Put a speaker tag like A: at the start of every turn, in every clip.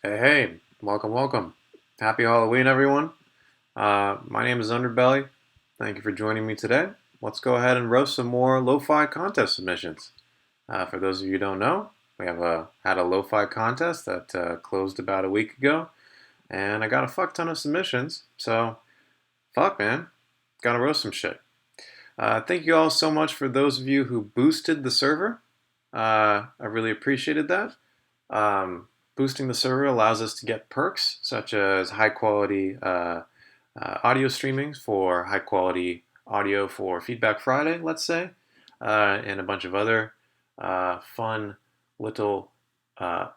A: Hey, welcome. Happy Halloween, everyone. My name is Underbelly. Thank you for joining me today. Let's go ahead and roast some more lo-fi contest submissions. For those of you who don't know, we have had a lo-fi contest that closed about a week ago, and I got a fuck ton of submissions. So, fuck, man, gotta roast some shit. Thank you all so much for those of you who boosted the server. I really appreciated that. Um, Boosting the server allows us to get perks such as high quality audio streaming for high quality audio for Feedback Friday, let's say, and a bunch of other fun little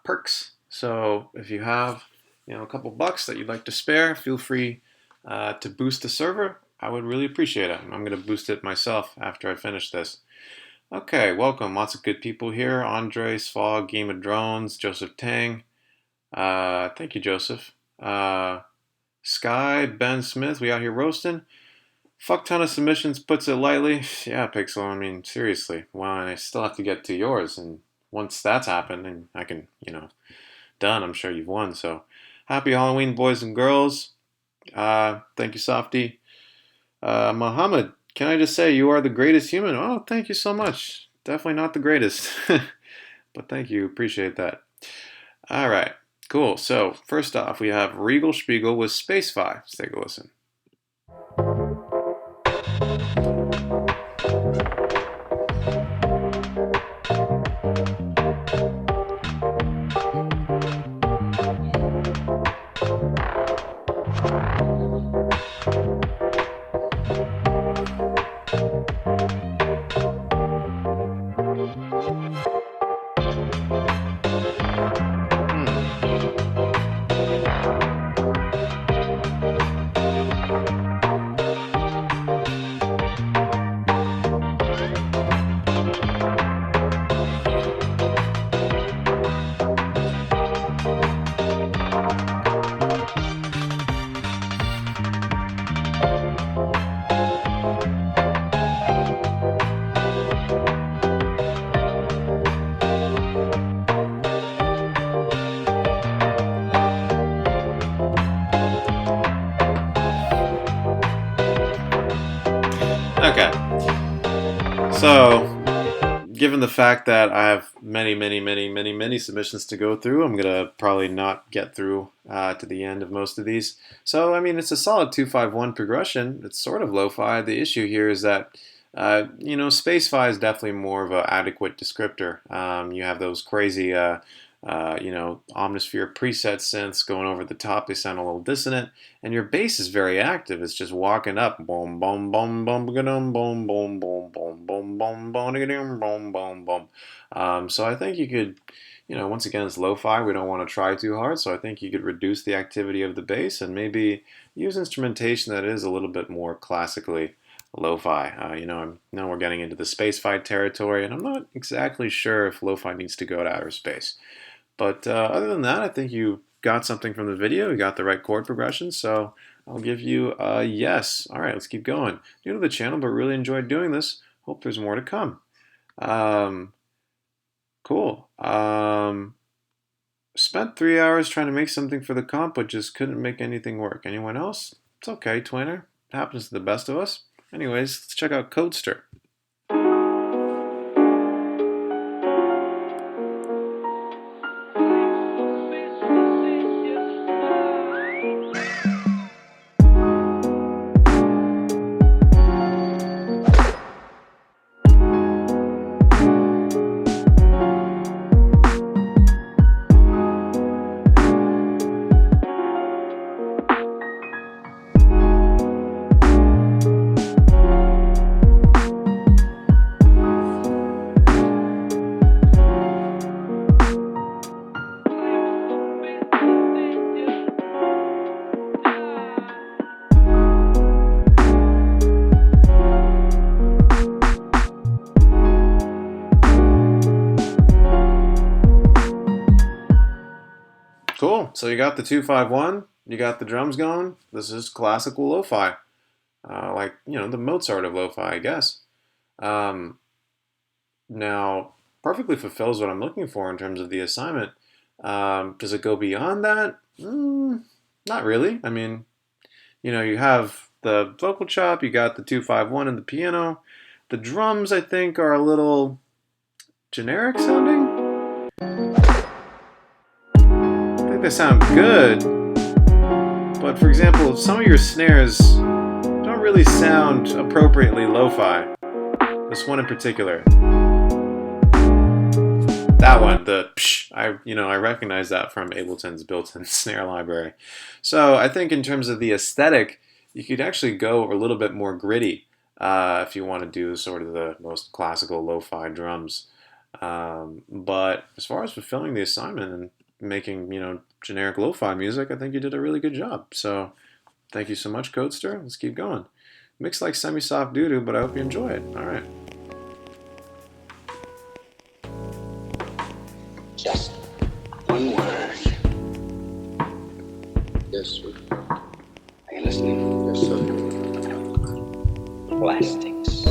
A: perks. So if you have a couple bucks that you'd like to spare, feel free to boost the server. I would really appreciate it. I'm going to boost it myself after I finish this. Okay, welcome. Lots of good people here. Andre, Svog, Game of Drones, Joseph Tang. Thank you, Joseph. Sky, Ben Smith, we out here roasting. Fuck ton of submissions, puts it lightly. Yeah, Pixel, I mean, seriously. Well, and I still have to get to yours. And once that's happened, and I can, done, I'm sure you've won. So happy Halloween, boys and girls. Thank you, Softy. Muhammad, can I just say you are the greatest human? Oh, thank you so much. Definitely not the greatest, but thank you. Appreciate that. All right, cool. So first off, we have Regal Spiegel with Space Fi. Let's take a listen. Okay, so given the fact that I have many submissions to go through, I'm gonna probably not get through to the end of most of these. So I mean, it's a solid 251 progression. It's sort of lo-fi. The issue here is that space-fi is definitely more of an adequate descriptor. You have those crazy Omnisphere preset synths going over the top. They sound a little dissonant, and your bass is very active. It's just walking up, boom, boom, boom, boom, boom, boom, boom, boom, boom, boom, boom, boom, boom, boom, boom. So I think you could, once again, it's lo-fi. We don't want to try too hard, so I think you could reduce the activity of the bass and maybe use instrumentation that is a little bit more classically lo-fi. Now we're getting into the space-fi territory, and I'm not exactly sure if lo-fi needs to go to outer space. But other than that, I think you got something from the video. You got the right chord progression, so I'll give you a yes. All right, let's keep going. New to the channel, but really enjoyed doing this. Hope there's more to come. Cool. Spent 3 hours trying to make something for the comp, but just couldn't make anything work. Anyone else? It's okay, Twinner. It happens to the best of us. Anyways, let's check out Codester. Cool. So you got the 251, you got the drums going. This is classical lo-fi, like the Mozart of lo-fi, I guess. Um, Now, perfectly fulfills what I'm looking for in terms of the assignment. Does it go beyond that? Not really. I mean, you have the vocal chop, you got the 251 and the piano. The drums, I think, are a little generic sounding. I think they sound good, but for example, some of your snares don't really sound appropriately lo-fi. This one in particular. That one, the psh, I recognize that from Ableton's built-in snare library. So I think in terms of the aesthetic, you could actually go a little bit more gritty if you want to do sort of the most classical lo-fi drums. But as far as fulfilling the assignment and making generic lo-fi music, I think you did a really good job. So thank you so much, Codester. Let's keep going. Mixed like semi-soft doo-doo, but I hope you enjoy it. All right.
B: Just one word. Yes, sir. Are you listening? Yes, sir. Plastics.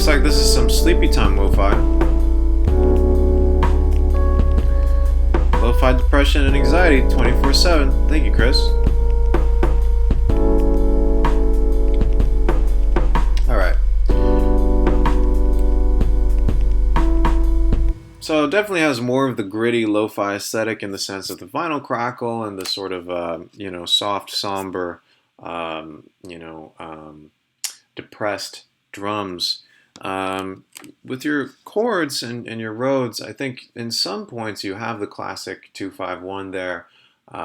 A: Like this is some sleepy time lo-fi. Lo-fi depression and anxiety 24/7. Thank you, Chris. Alright. So it definitely has more of the gritty lo-fi aesthetic in the sense of the vinyl crackle and the sort of soft, somber, depressed drums. With your chords and your Rhodes, I think in some points you have the classic 251 there. There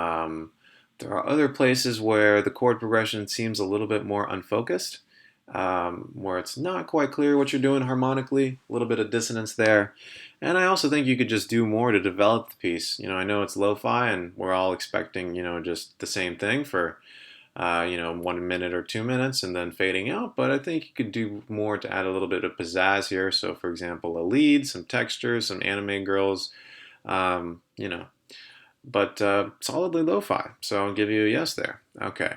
A: are other places where the chord progression seems a little bit more unfocused, where it's not quite clear what you're doing harmonically, a little bit of dissonance there. And I also think you could just do more to develop the piece. I know it's lo-fi and we're all expecting, just the same thing for 1 minute or 2 minutes and then fading out, but I think you could do more to add a little bit of pizzazz here. So for example, a lead, some textures, some anime girls, but solidly lo-fi. So I'll give you a yes there. Okay.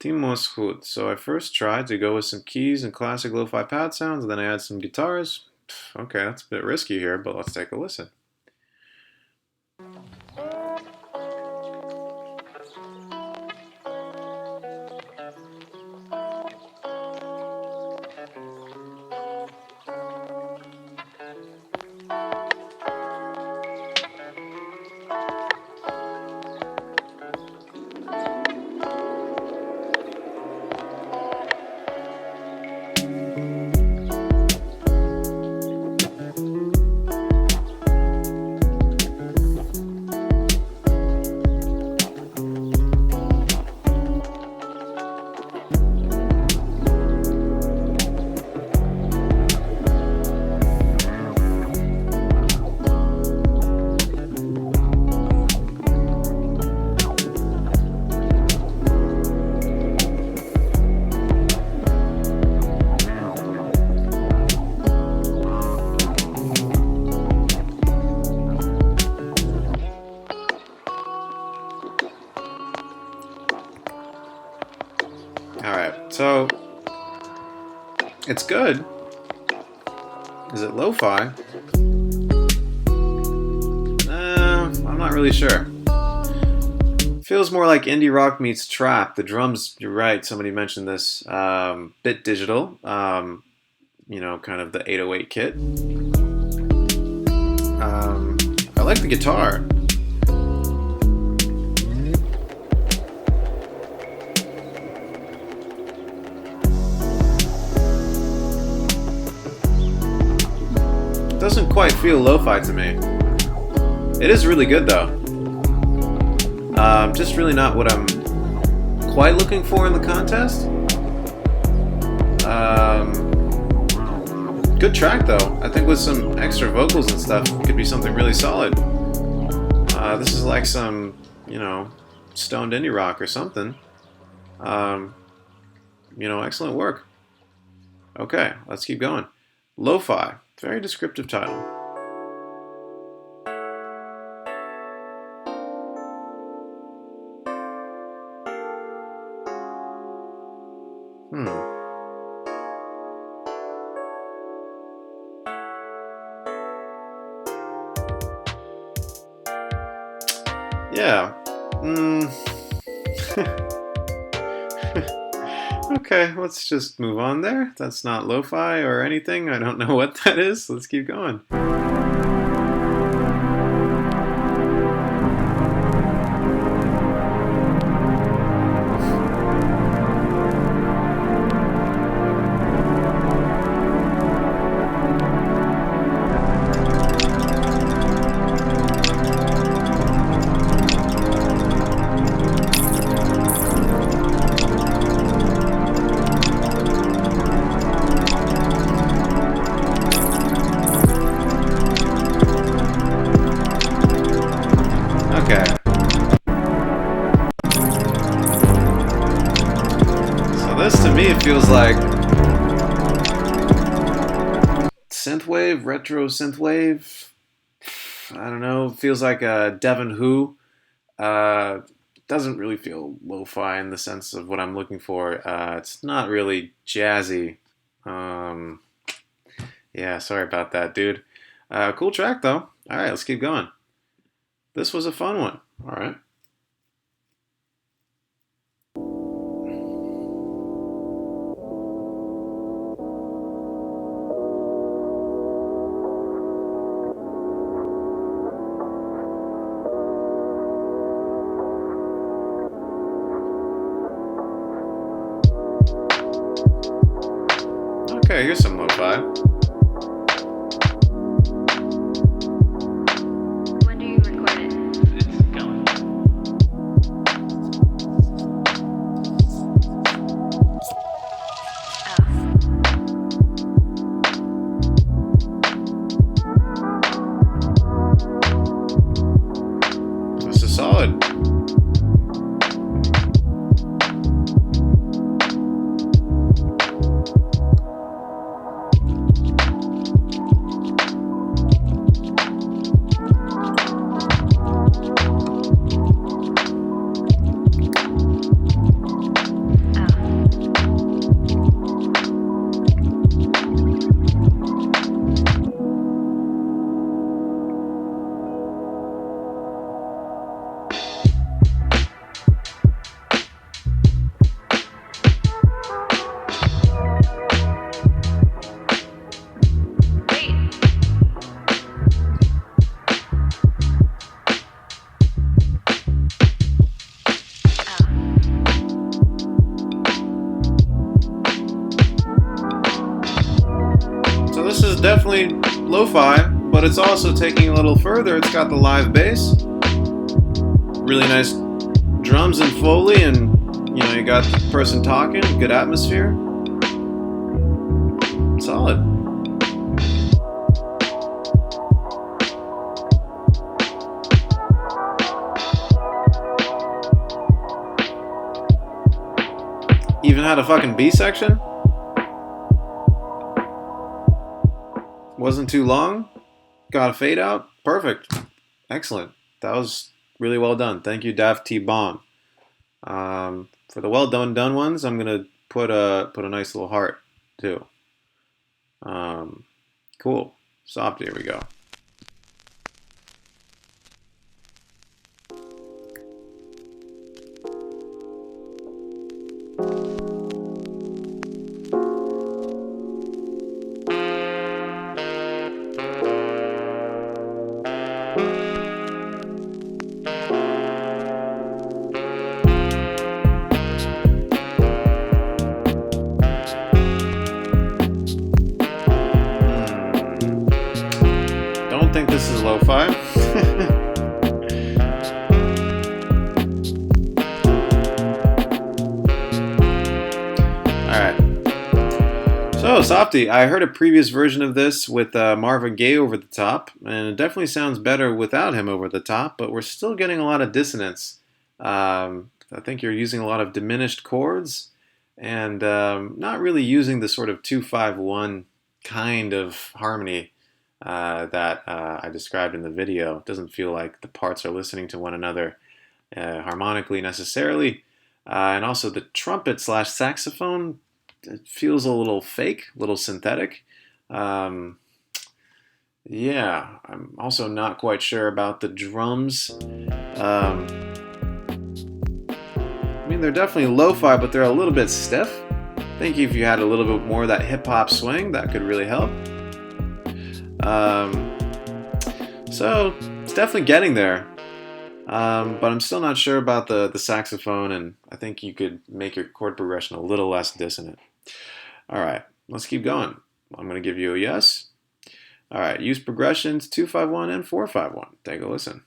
A: Timos goed. So I first tried to go with some keys and classic lo-fi pad sounds, and then I add some guitars. Okay, that's a bit risky here, but let's take a listen. Alright, so it's good. Is it lo-fi? I'm not really sure. I feel Feels more like indie rock meets trap. The drums, you're right. Somebody mentioned this. Bit digital. Kind of the 808 kit. I like the guitar. Doesn't quite feel lo-fi to me. It is really good though. Just really not what I'm quite looking for in the contest. Good track though. I think with some extra vocals and stuff, it could be something really solid. This is like some, stoned indie rock or something. Excellent work. Okay, let's keep going. Lo-fi, very descriptive title. Yeah. Okay, let's just move on there. That's not lo-fi or anything. I don't know what that is. Let's keep going. Okay. So this to me it feels like synthwave, retro synthwave. I don't know. It feels like a Devon Who. Doesn't really feel lo-fi in the sense of what I'm looking for. It's not really jazzy. Yeah, sorry about that, dude. Cool track though. All right, let's keep going. This was a fun one. All right. Okay, here's some lo-fi.
C: When do you record it?
D: It's going.
A: This is solid. This is definitely lo-fi, but it's also taking a little further. It's got the live bass, really nice drums and Foley, and you got the person talking, good atmosphere. Solid. Even had a fucking B section. Wasn't too long. Got a fade out. Perfect. Excellent. That was really well done. Thank you, Daft T Bomb. For the well done ones, I'm gonna put a nice little heart too. Cool. Soft. Here we go. Don't think this is lo-fi. Alright. So, Softy, I heard a previous version of this with Marvin Gaye over the top, and it definitely sounds better without him over the top, but we're still getting a lot of dissonance. I think you're using a lot of diminished chords and not really using the sort of 2-5-1 kind of harmony that I described in the video. It doesn't feel like the parts are listening to one another harmonically necessarily. And also the trumpet slash saxophone, it feels a little fake, a little synthetic. Yeah, I'm also not quite sure about the drums. I mean, they're definitely lo-fi, but they're a little bit stiff. I think if you had a little bit more of that hip-hop swing, that could really help. So it's definitely getting there, but I'm still not sure about the saxophone, and I think you could make your chord progression a little less dissonant. All right, let's keep going. I'm going to give you a yes. All right, use progressions 2-5-1 and 4-5-1. Take a listen.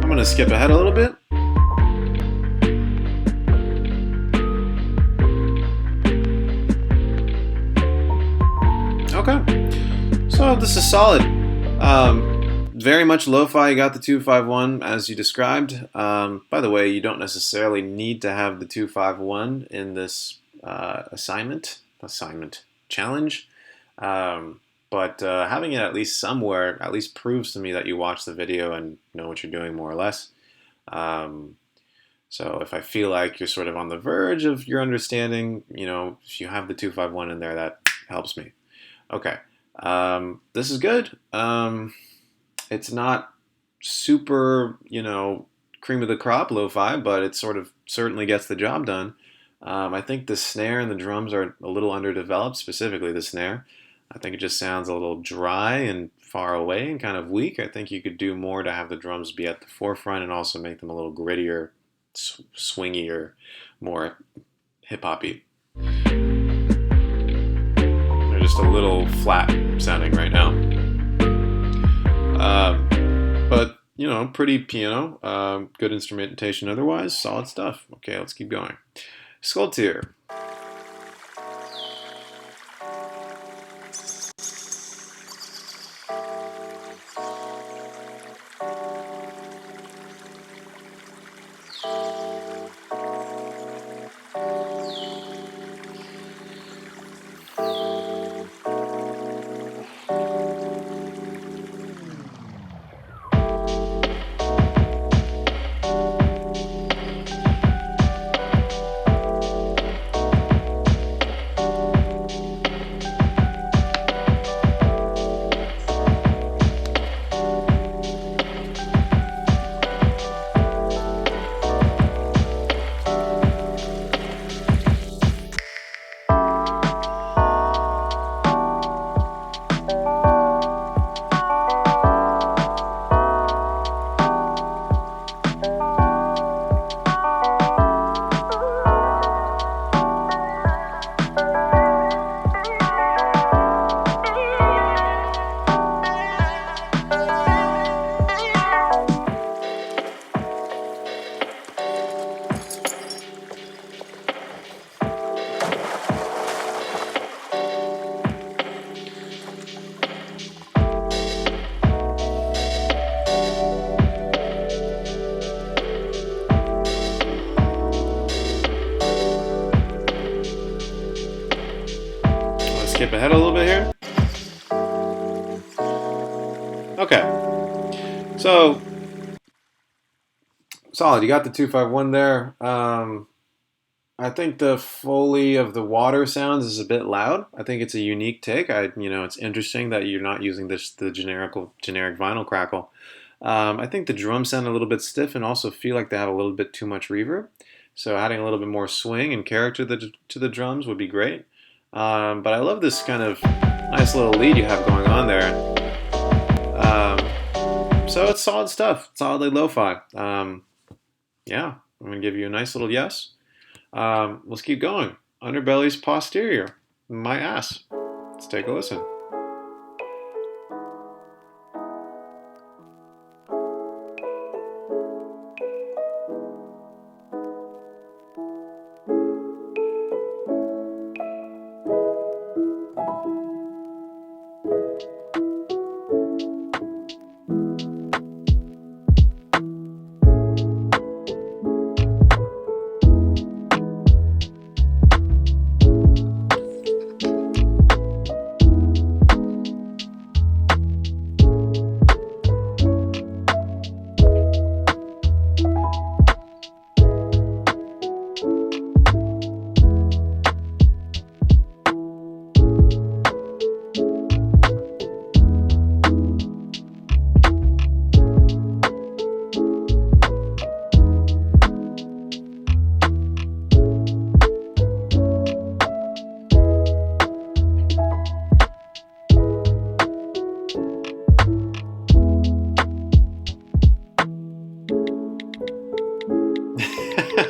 A: I'm going to skip ahead a little bit. Okay, so this is solid. Very much lo-fi. You got the 2-5-1 as you described. By the way, you don't necessarily need to have the 2-5-1 in this assignment challenge. But having it at least somewhere at least proves to me that you watched the video and know what you're doing more or less. So if I feel like you're sort of on the verge of your understanding, if you have the 2-5-1 in there, that helps me. Okay, this is good. It's not super, cream of the crop lo-fi, but it sort of certainly gets the job done. I think the snare and the drums are a little underdeveloped, specifically the snare. I think it just sounds a little dry and far away and kind of weak. I think you could do more to have the drums be at the forefront and also make them a little grittier, swingier, more hip-hop-y. They're just a little flat sounding right now. But, pretty piano, good instrumentation otherwise, solid stuff. Okay, let's keep going. Skull tier. skip ahead a little bit here. Okay, so solid. You got the 251 there. I think the Foley of the water sounds is a bit loud. I think it's a unique take. It's interesting that you're not using the generic vinyl crackle. I think the drums sound a little bit stiff and also feel like they have a little bit too much reverb. So adding a little bit more swing and character to the drums would be great. But I love this kind of nice little lead you have going on there. So it's solid stuff, solidly lo-fi. Yeah, I'm gonna give you a nice little yes. Let's keep going. Underbelly's posterior, my ass. Let's take a listen.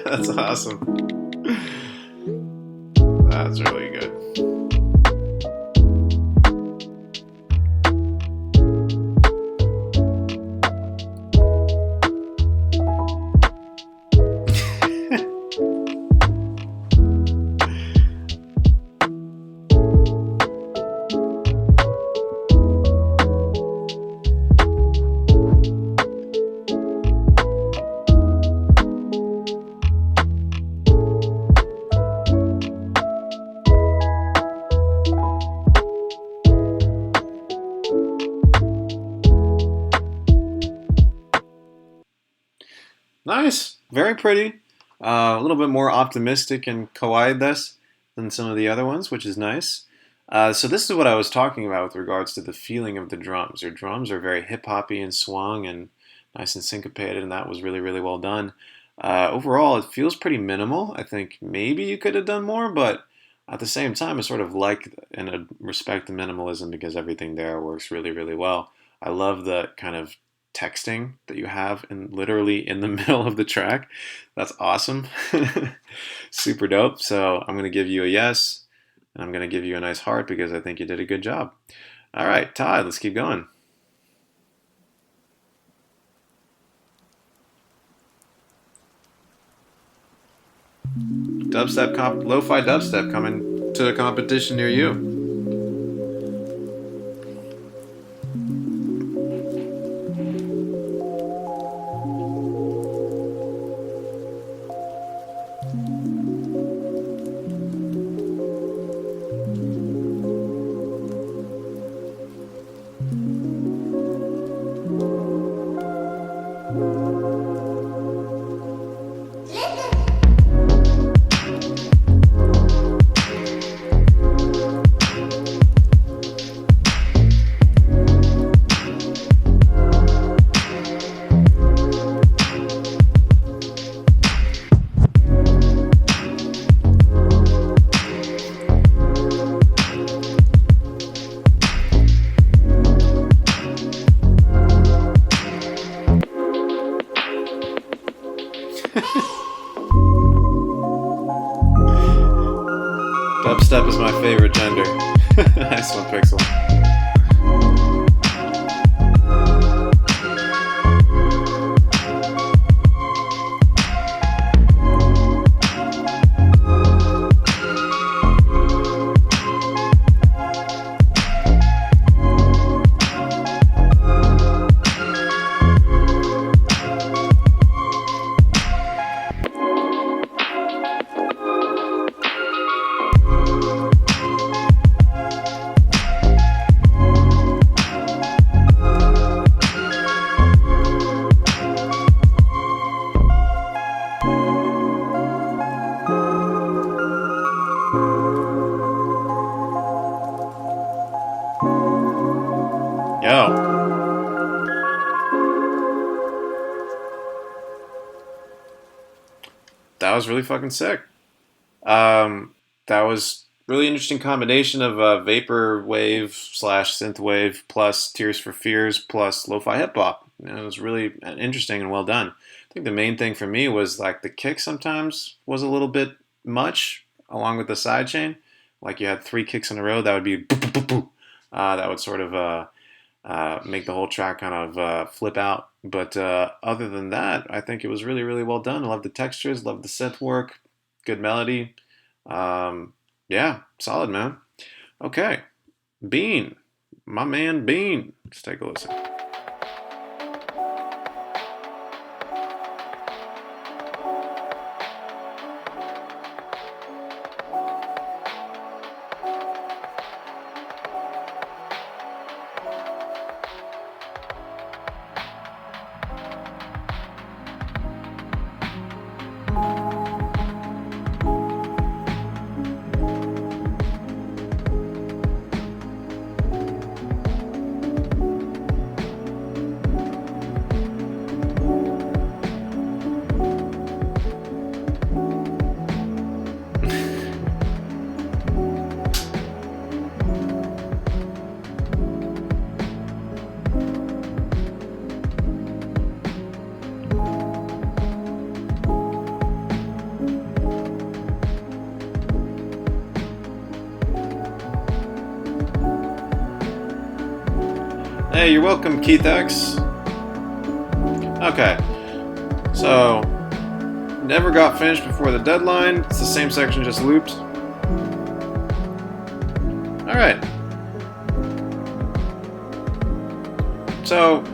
A: That's awesome. That's really good. Nice, very pretty. A little bit more optimistic and kawaii this than some of the other ones, which is nice. So this is what I was talking about with regards to the feeling of the drums. Your drums are very hip hoppy and swung and nice and syncopated, and that was really really well done. Overall, it feels pretty minimal. I think maybe you could have done more, but at the same time, I sort of like and respect the minimalism because everything there works really really well. I love the kind of texting that you have literally in the middle of the track. That's awesome. Super dope. So I'm going to give you a yes, and I'm going to give you a nice heart because I think you did a good job. All right, Todd, let's keep going. Lo-fi dubstep coming to a competition near you. Dubstep is my favorite gender. Nice one, Pixel. That was really fucking sick. Um, that was really interesting combination of vapor wave slash synth wave plus Tears for Fears plus lo-fi hip hop. It was really interesting and well done. I think the main thing for me was like the kick sometimes was a little bit much, along with the sidechain. Like you had three kicks in a row, that would be that would sort of make the whole track kind of flip out. But other than that, I think it was really, really well done. I love the textures, love the synth work, good melody. Yeah, solid, man. Okay, Bean, my man Bean. Let's take a listen. Hey, you're welcome, Keith X. Okay, so never got finished before the deadline. It's the same section, just looped. All right. So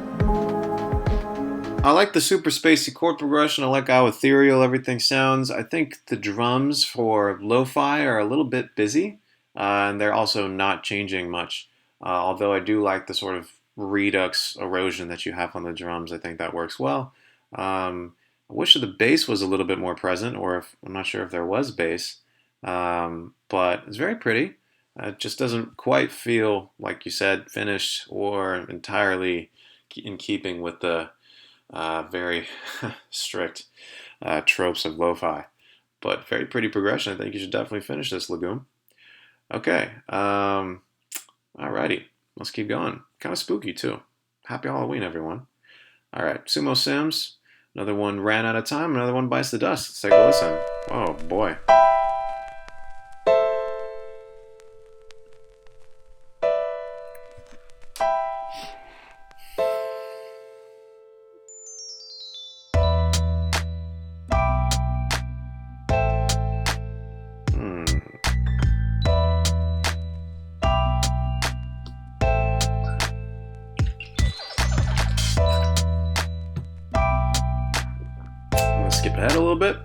A: I like the super spacey chord progression. I like how ethereal everything sounds. I think the drums for lo-fi are a little bit busy, and they're also not changing much. Although I do like the sort of redux erosion that you have on the drums. I think that works well. I wish the bass was a little bit more present, or if, I'm not sure if there was bass, but it's very pretty. It just doesn't quite feel, like you said, finished or entirely in keeping with the very strict tropes of lo-fi. But very pretty progression. I think you should definitely finish this, Legume. Okay. Alrighty. Let's keep going. Kind of spooky, too. Happy Halloween, everyone. All right. Sumo Sims. Another one ran out of time. Another one bites the dust. Let's take a listen. Oh, boy. Skip ahead a little bit.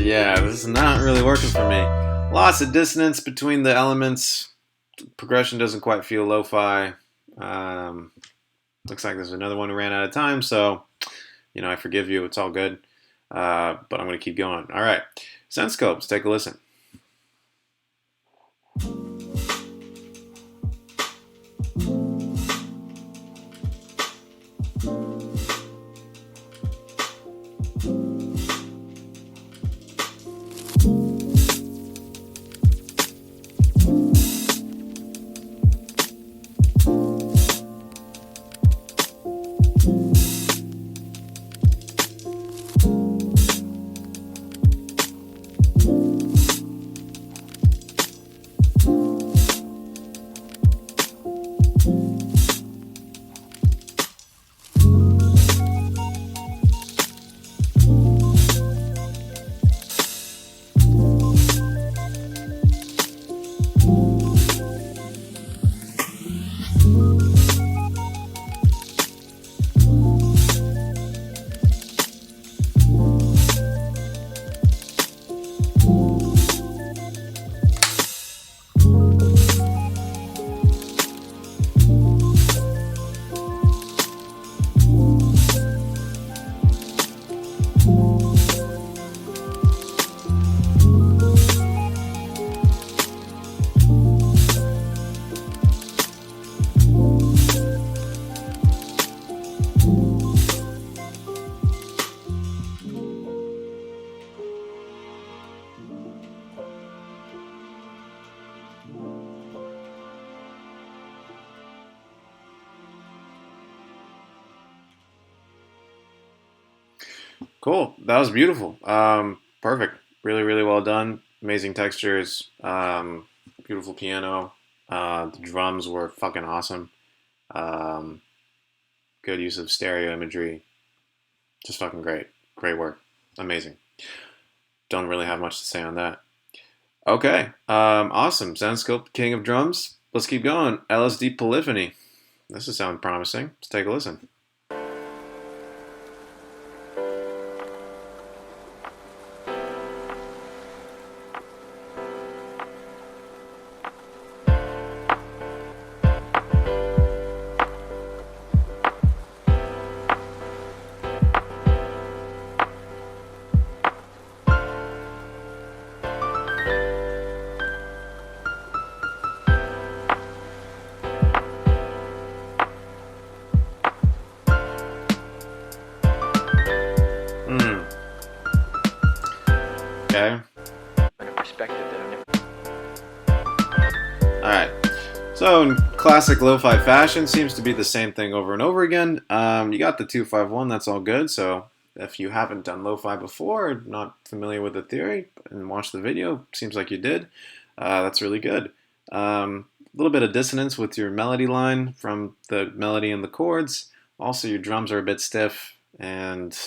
A: Yeah, this is not really working for me. Lots of dissonance between the elements. Progression doesn't quite feel lo-fi. Looks like there's another one who ran out of time, so, I forgive you. It's all good. But I'm going to keep going. All right. Senscopes, take a listen. Cool. That was beautiful. Perfect. Really, really well done. Amazing textures. Beautiful piano. The drums were fucking awesome. Um, Good use of stereo imagery. Just fucking great. Great work. Amazing. Don't really have much to say on that. Okay. Awesome. Soundscope, King of Drums. Let's keep going. LSD Polyphony. This is sounding promising. Let's take a listen. Hmm. Okay.
B: in a perspective that I've never.
A: All right. So in classic lo-fi fashion, seems to be the same thing over and over again. You got the 251. That's all good. So if you haven't done lo-fi before, not familiar with the theory, and watched the video, seems like you did. That's really good. A little bit of dissonance with your melody line from the melody and the chords. Also, your drums are a bit stiff, and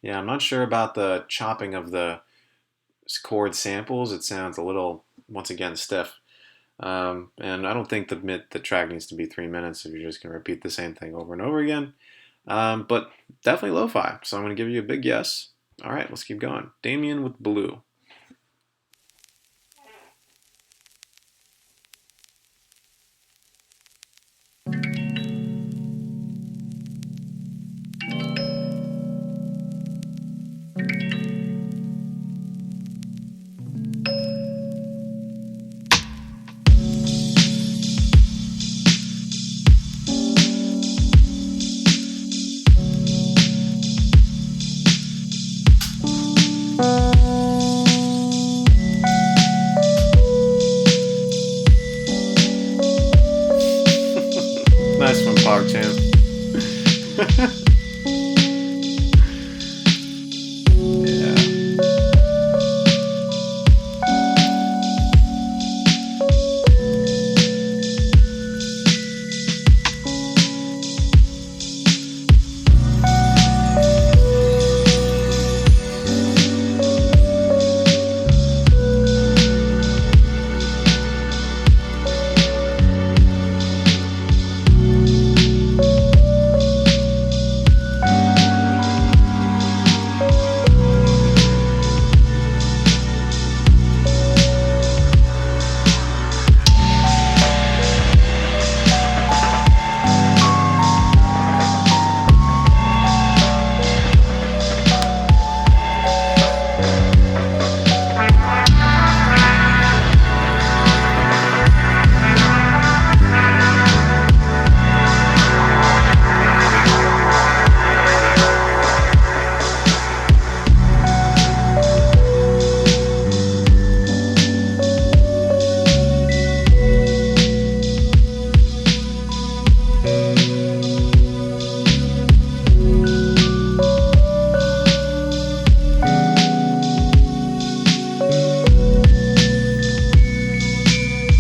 A: yeah, I'm not sure about the chopping of the chord samples. It sounds a little, once again, stiff. And I don't think the track needs to be 3 minutes if you're just going to repeat the same thing over and over again. But definitely lo-fi. So I'm going to give you a big yes. All right, let's keep going. Damien with Blue. Nice one, PogChamp. Yeah.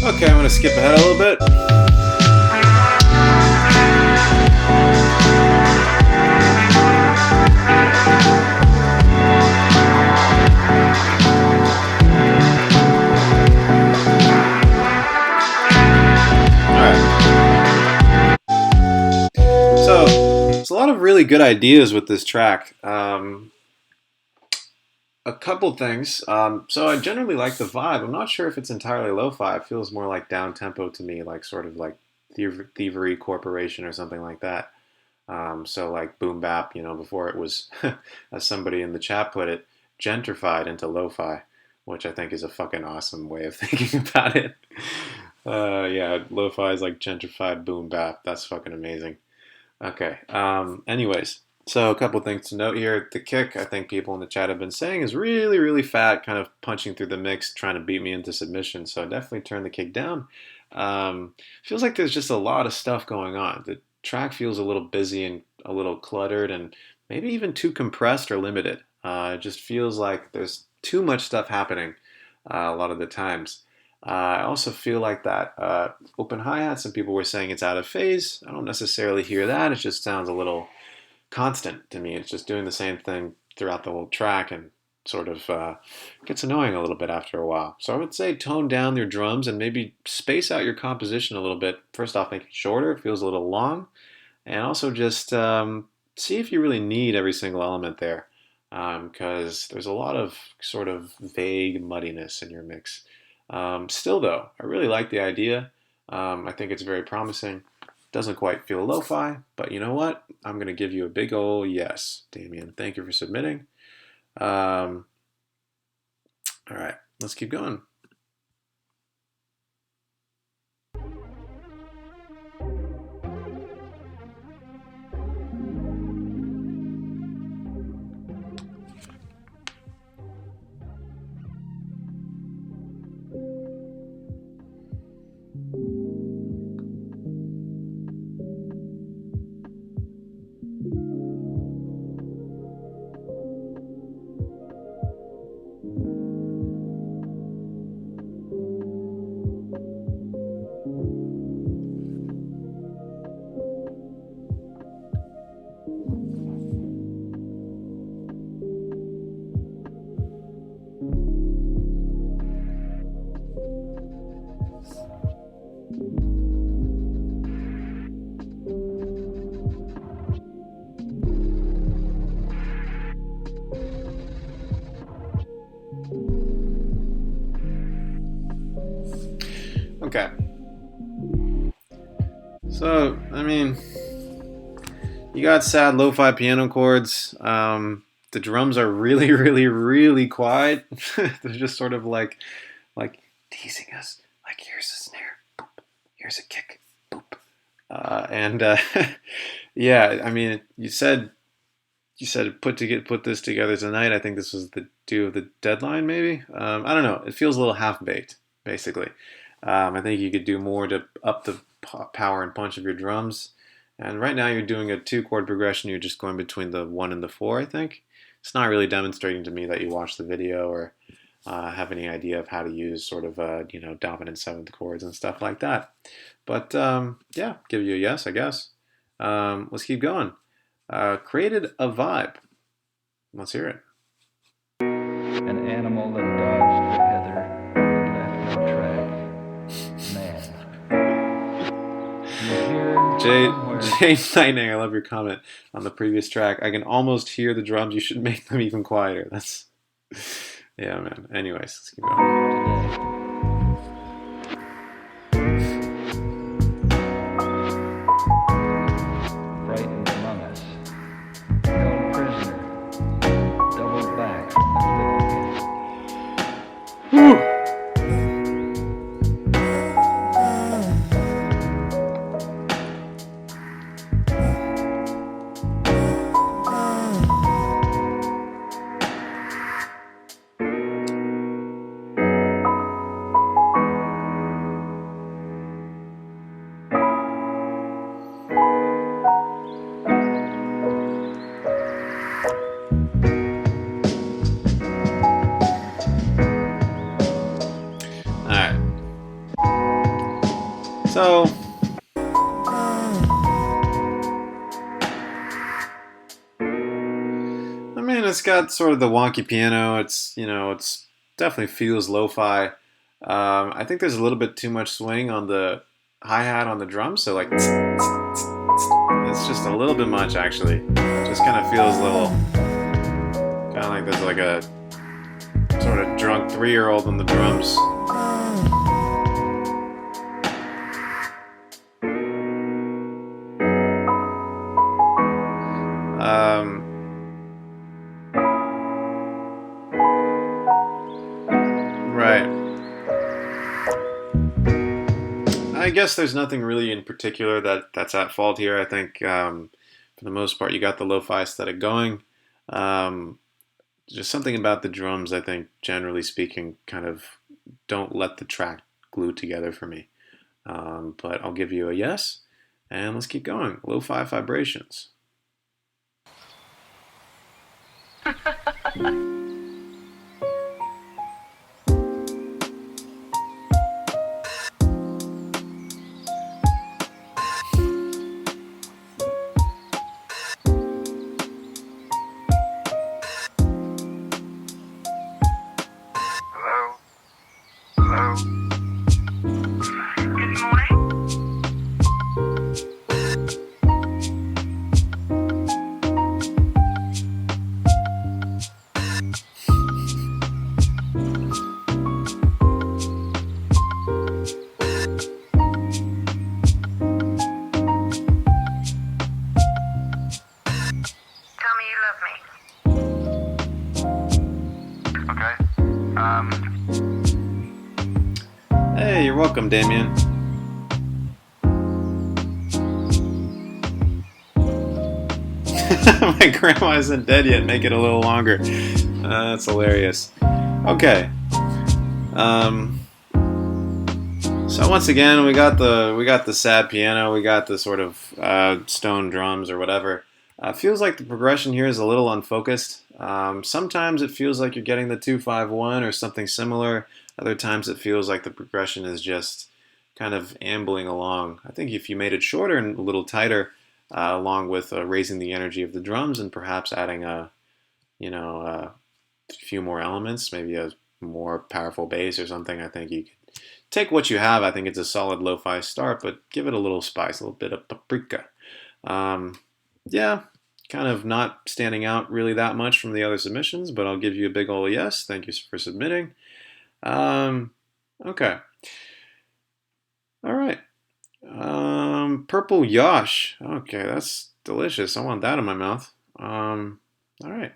A: Okay, I'm going to skip ahead a little bit. So, there's a lot of really good ideas with this track. A couple things. So I generally like the vibe. I'm not sure if it's entirely lo-fi. It feels more like down tempo to me, like sort of like Thievery Corporation or something like that. So like boom bap, before it was, as somebody in the chat put it, gentrified into lo-fi, which I think is a fucking awesome way of thinking about it. Yeah, lo-fi is like gentrified boom bap. That's fucking amazing. Okay. Anyways, so a couple things to note here. The kick, I think people in the chat have been saying, is really, really fat, kind of punching through the mix, trying to beat me into submission. So definitely turn the kick down. Feels like there's just a lot of stuff going on. The track feels a little busy and a little cluttered, and maybe even too compressed or limited. It just feels like there's too much stuff happening a lot of the times. I also feel like that open hi-hat, some people were saying it's out of phase. I don't necessarily hear that. It just sounds a little constant to me. It's just doing the same thing throughout the whole track and sort of gets annoying a little bit after a while. So I would say tone down your drums and maybe space out your composition a little bit. First off, make it shorter. It feels a little long. And also just see if you really need every single element there. Because there's a lot of sort of vague muddiness in your mix. Still, though, I really like the idea. I think it's very promising. Doesn't quite feel lo-fi, but you know what? I'm going to give you a big ol' yes, Damien. Thank you for submitting. All right, let's keep going. Okay. So, I mean, you got sad lo-fi piano chords. The drums are really, really, really quiet. They're just sort of like teasing us. Like, here's a snare, boop. Here's a kick, boop. And yeah, I mean, you said put this together tonight. I think this was the due of the deadline, maybe. I don't know. It feels a little half baked, basically. I think you could do more to up the power and punch of your drums. And right now you're doing a two-chord progression. You're just going between the 1 and the 4, I think. It's not really demonstrating to me that you watched the video or have any idea of how to use sort of dominant seventh chords and stuff like that. But yeah, give you a yes, I guess. Let's keep going. Created a vibe. Let's hear it.
D: An animal that dodged the heather and left no track. Man. You hear
A: Jay Lightning, I love your comment on the previous track. I can almost hear the drums. You should make them even quieter. That's yeah, man. Anyways, let's keep going.
D: today. Frightened among us. Held prisoner. Doubled back from the living.
A: Alright. So I mean, it's got sort of the wonky piano. It's definitely feels lo-fi. I think there's a little bit too much swing on the hi-hat on the drums, so like it's just a little bit much actually. Just kind of feels a little, kind of like there's like a sort of drunk 3-year-old on the drums. Right. I guess there's nothing really in particular that's at fault here. I think for the most part you got the lo-fi aesthetic going. Just something about the drums, I think, generally speaking, kind of don't let the track glue together for me. But I'll give you a yes, and let's keep going. Lo-fi vibrations.
E: Hello? Hello? Good morning. Tell me you love me. Okay.
A: Hey, you're welcome, Damien. My grandma isn't dead yet. Make it a little longer. That's hilarious. Okay. Um, so once again, we got the sad piano. We got the sort of stone drums or whatever. Feels like the progression here is a little unfocused. Sometimes it feels like you're getting the 2-5-1 or something similar. Other times it feels like the progression is just kind of ambling along. I think if you made it shorter and a little tighter, along with raising the energy of the drums and perhaps adding a few more elements, maybe a more powerful bass or something, I think you could take what you have. I think it's a solid lo-fi start, but give it a little spice, a little bit of paprika. Um, yeah, kind of not standing out really that much from the other submissions, but I'll give you a big ol' yes. Thank you for submitting. Okay. All right. Purple Yosh. Okay, that's delicious. I want that in my mouth. All right.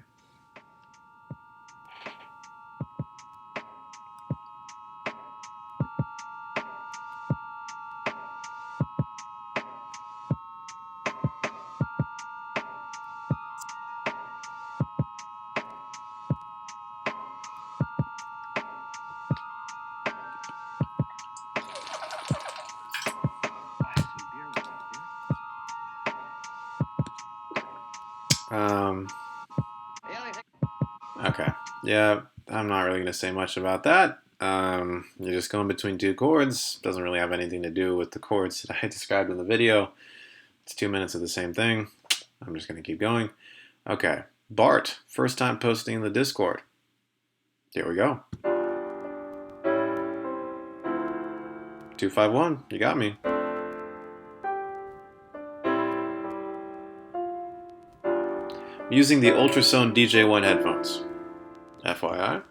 A: Um, okay. Yeah, I'm not really going to say much about that. You're just going between two chords. Doesn't really have anything to do with the chords that I described in the video. It's 2 minutes of the same thing. I'm just going to keep going. Okay. Bart, first time posting in the Discord. Here we go. 2-5-1. You got me. I'm using the Ultrasone DJ1 headphones. FYI.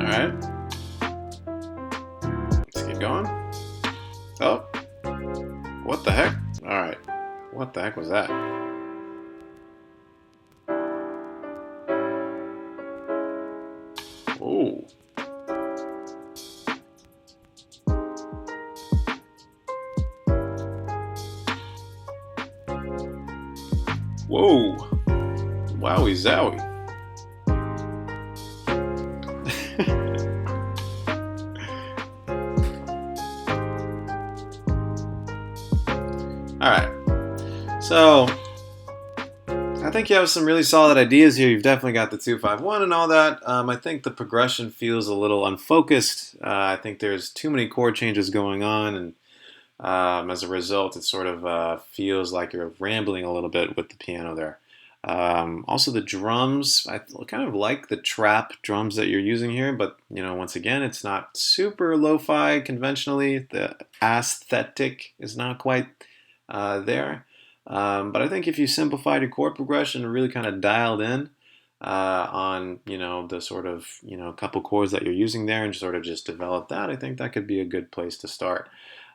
A: Alright. Let's keep going. Oh. What the heck? Alright. What the heck was that? Oh. Whoa. Wowie zowie. Alright. So, I think you have some really solid ideas here. You've definitely got the 2-5-1 and all that. I think the progression feels a little unfocused. I think there's too many chord changes going on, and as a result, it sort of feels like you're rambling a little bit with the piano there. Also, the drums, I kind of like the trap drums that you're using here, but once again, it's not super lo-fi conventionally. The aesthetic is not quite there. But I think if you simplified your chord progression and really kind of dialed in on the sort of couple chords that you're using there and sort of just develop that, I think that could be a good place to start.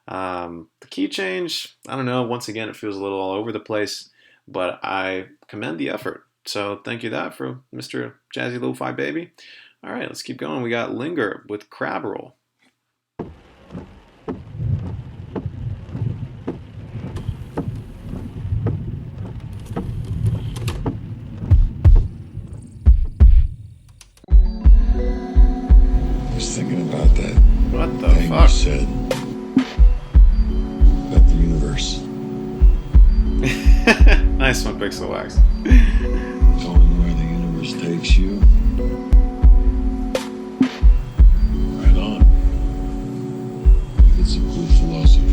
A: The key change, I don't know. Once again, it feels a little all over the place, but I commend the effort. So thank you that for Mr. Jazzy Lo-Fi Baby. All right, let's keep going. We got Linger with Crab Roll.
F: I was thinking about that
A: What the
F: thing you
A: fuck?
F: said about the universe.
A: Nice one, Pixel Wax.
F: Going where the universe takes you. Right on. I think it's a cool philosophy.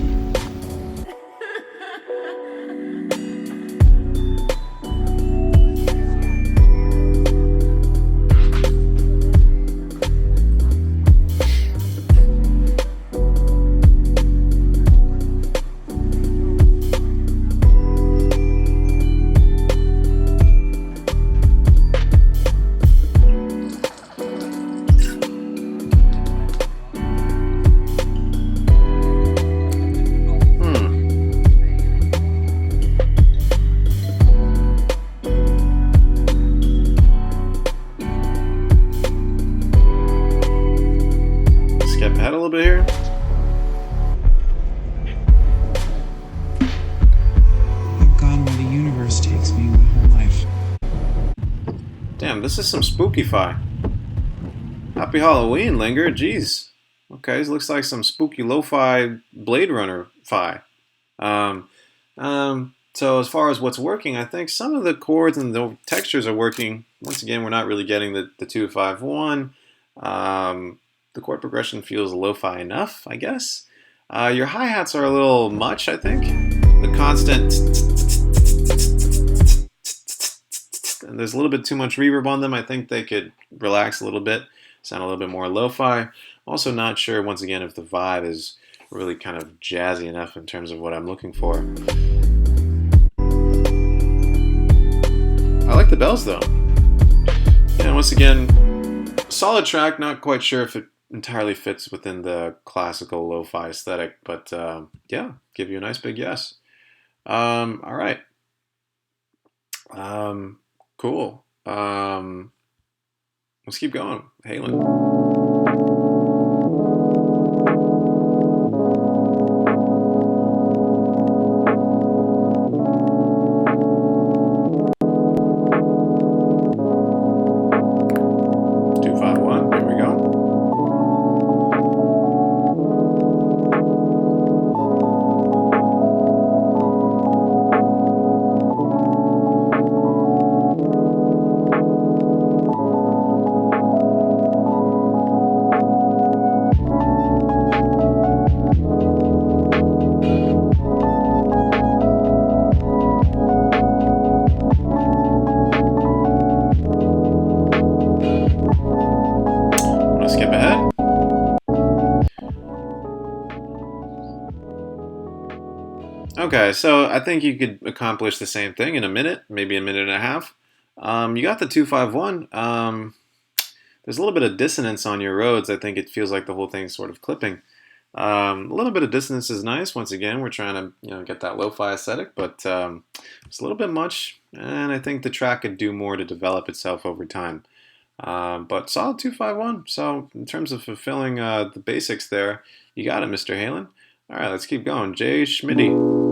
A: Skip ahead a little bit here.
G: I've gone where the universe takes me my whole life.
A: Damn, this is some spooky-fi. Happy Halloween, Linger. Jeez. Okay, this looks like some spooky lo-fi Blade Runner-fi. So as far as what's working, I think some of the chords and the textures are working. Once again, we're not really getting the 2-5-1. The chord progression feels lo-fi enough, I guess. Your hi-hats are a little much, I think. The constant... and there's a little bit too much reverb on them. I think they could relax a little bit, sound a little bit more lo-fi. Also not sure, once again, if the vibe is really kind of jazzy enough in terms of what I'm looking for. I like the bells, though. And once again, solid track. Not quite sure if it entirely fits within the classical lo-fi aesthetic, but yeah, give you a nice big yes. All right. Cool. Let's keep going. Halen. Here we go. Skip ahead. Okay, so I think you could accomplish the same thing in a minute, maybe a minute and a half. You got the 2-5-1. There's a little bit of dissonance on your roads. I think it feels like the whole thing's sort of clipping. A little bit of dissonance is nice. Once again, we're trying to get that lo-fi aesthetic, but it's a little bit much, and I think the track could do more to develop itself over time. But solid 2-5-1. So in terms of fulfilling the basics there, you got it, Mr. Halen. All right, let's keep going. Jay Schmitty.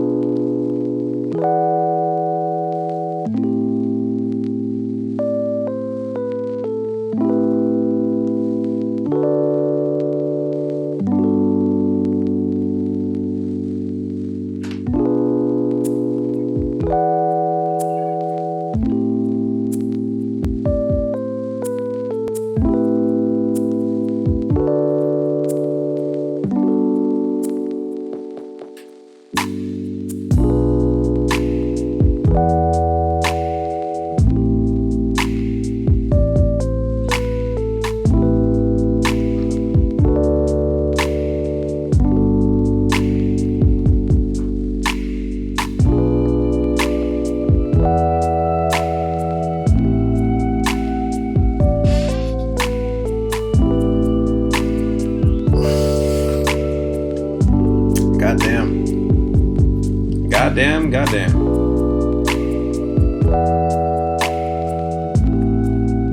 A: Goddamn. Goddamn.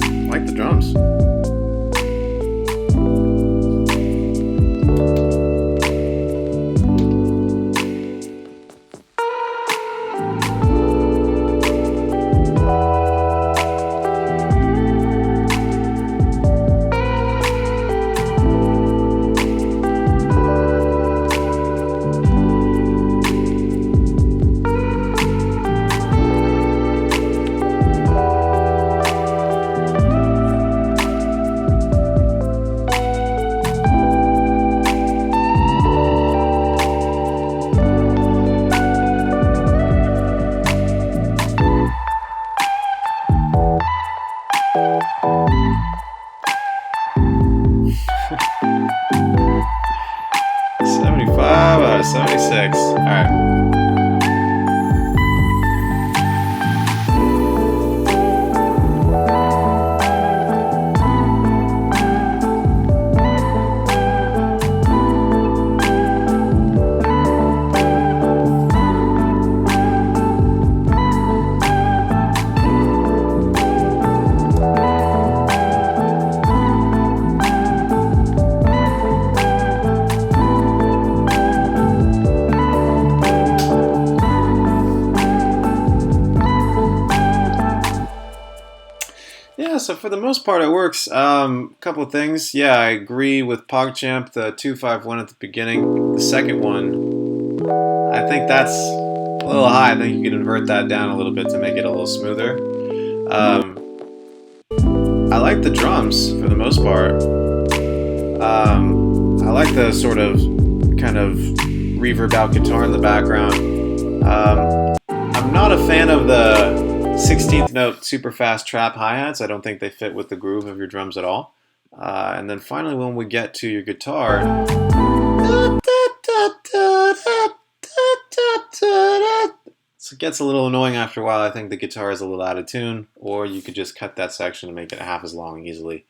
A: I like the drums. Out of 76. All right. Yeah, so for the most part, it works. Couple of things. Yeah, I agree with PogChamp, the 251 at the beginning. The second one, I think that's a little high. I think you can invert that down a little bit to make it a little smoother. I like the drums for the most part. I like the sort of kind of reverb out guitar in the background. I'm not a fan of the 16th note super fast trap hi-hats. I don't think they fit with the groove of your drums at all. And then finally when we get to your guitar, so it gets a little annoying after a while. I think the guitar is a little out of tune, or you could just cut that section and make it half as long easily.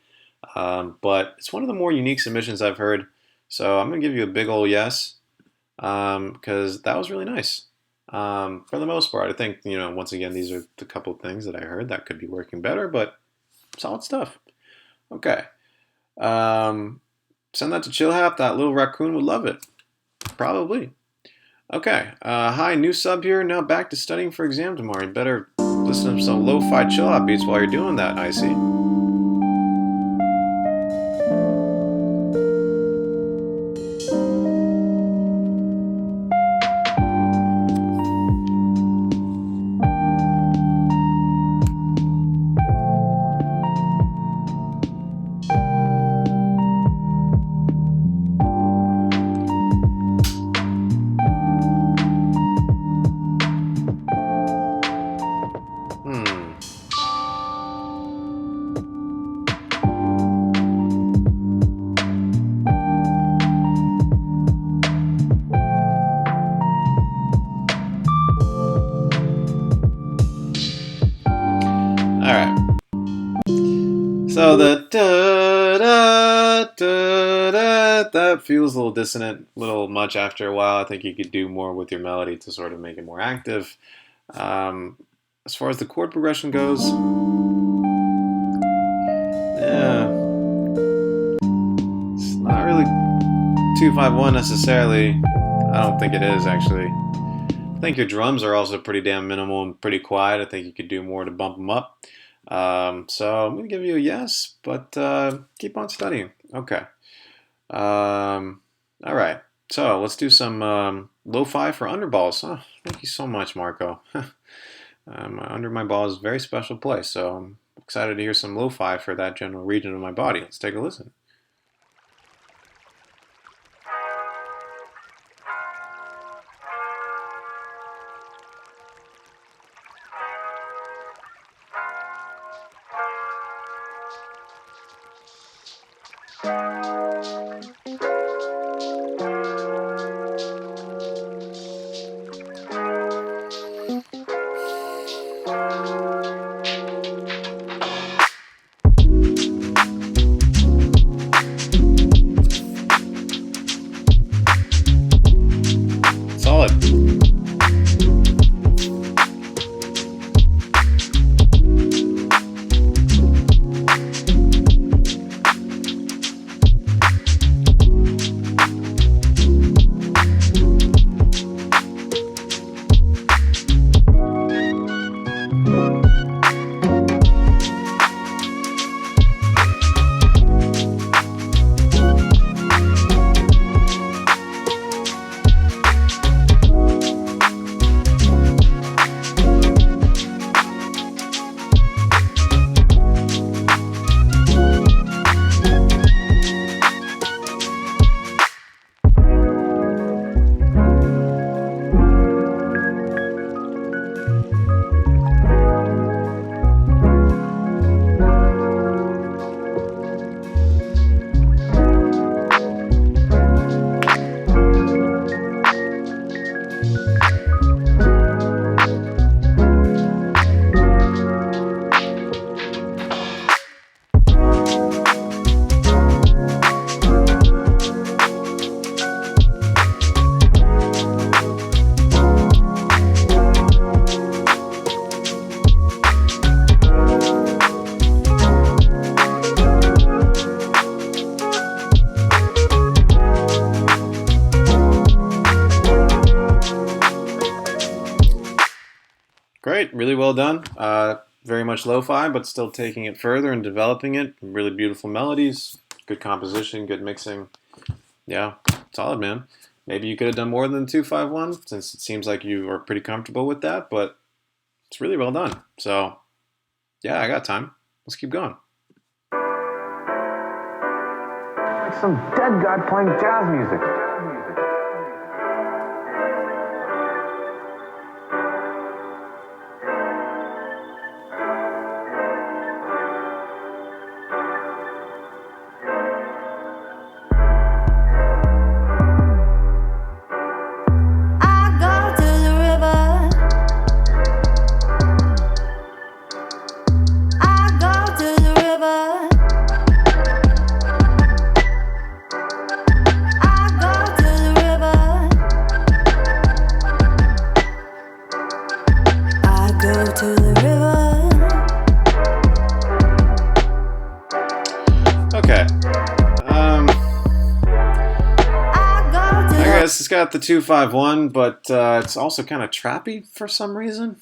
A: But it's one of the more unique submissions I've heard, so I'm going to give you a big ol' yes, because that was really nice. For the most part, I think, once again, these are the couple things that I heard that could be working better, but solid stuff. Okay. Send that to Chillhap. That little raccoon would love it. Probably. Okay. Hi, new sub here. Now back to studying for exam tomorrow. You better listen to some lo-fi chill-out beats while you're doing that, Icy. So the that feels a little dissonant, a little much after a while. I think you could do more with your melody to sort of make it more active. As far as the chord progression goes, yeah, it's not really 251 necessarily. I don't think it is actually. I think your drums are also pretty damn minimal and pretty quiet. I think you could do more to bump them up. So I'm going to give you a yes, but keep on studying. Okay. All right. So let's do some lo-fi for underballs. Oh, thank you so much, Marco. Under my ball is a very special place, so I'm excited to hear some lo-fi for that general region of my body. Let's take a listen. solid. Great, really well done. Very much lo-fi, but still taking it further and developing it. Really beautiful melodies, good composition, good mixing. Yeah, solid, man. Maybe you could have done more than 251, since it seems like you are pretty comfortable with that, but it's really well done. So, yeah, I got time. Let's keep going.
H: Like some dead guy playing jazz music.
I: I go to the river. I go to the river. I go to the river. I go to the river.
A: Okay.
I: I go to
A: I guess it's got the 251, but it's also kind of trappy for some reason,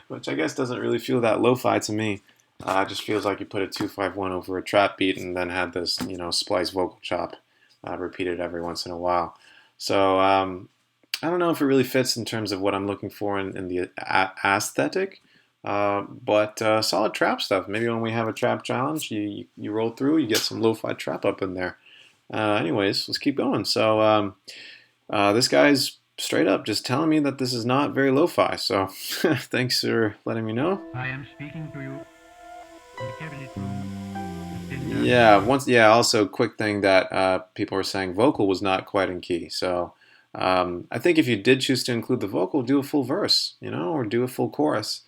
A: which I guess doesn't really feel that lo-fi to me. It just feels like you put a 251 over a trap beat and then had this, splice vocal chop repeated every once in a while. So I don't know if it really fits in terms of what I'm looking for in the aesthetic, but solid trap stuff. Maybe when we have a trap challenge, you roll through, you get some lo-fi trap up in there. Anyways, let's keep going. So this guy's straight up just telling me that this is not very lo-fi. So thanks for letting me know.
J: I am speaking to you in the cabinet room.
A: Yeah. Also, quick thing that people were saying vocal was not quite in key. So I think if you did choose to include the vocal, do a full verse, or do a full chorus.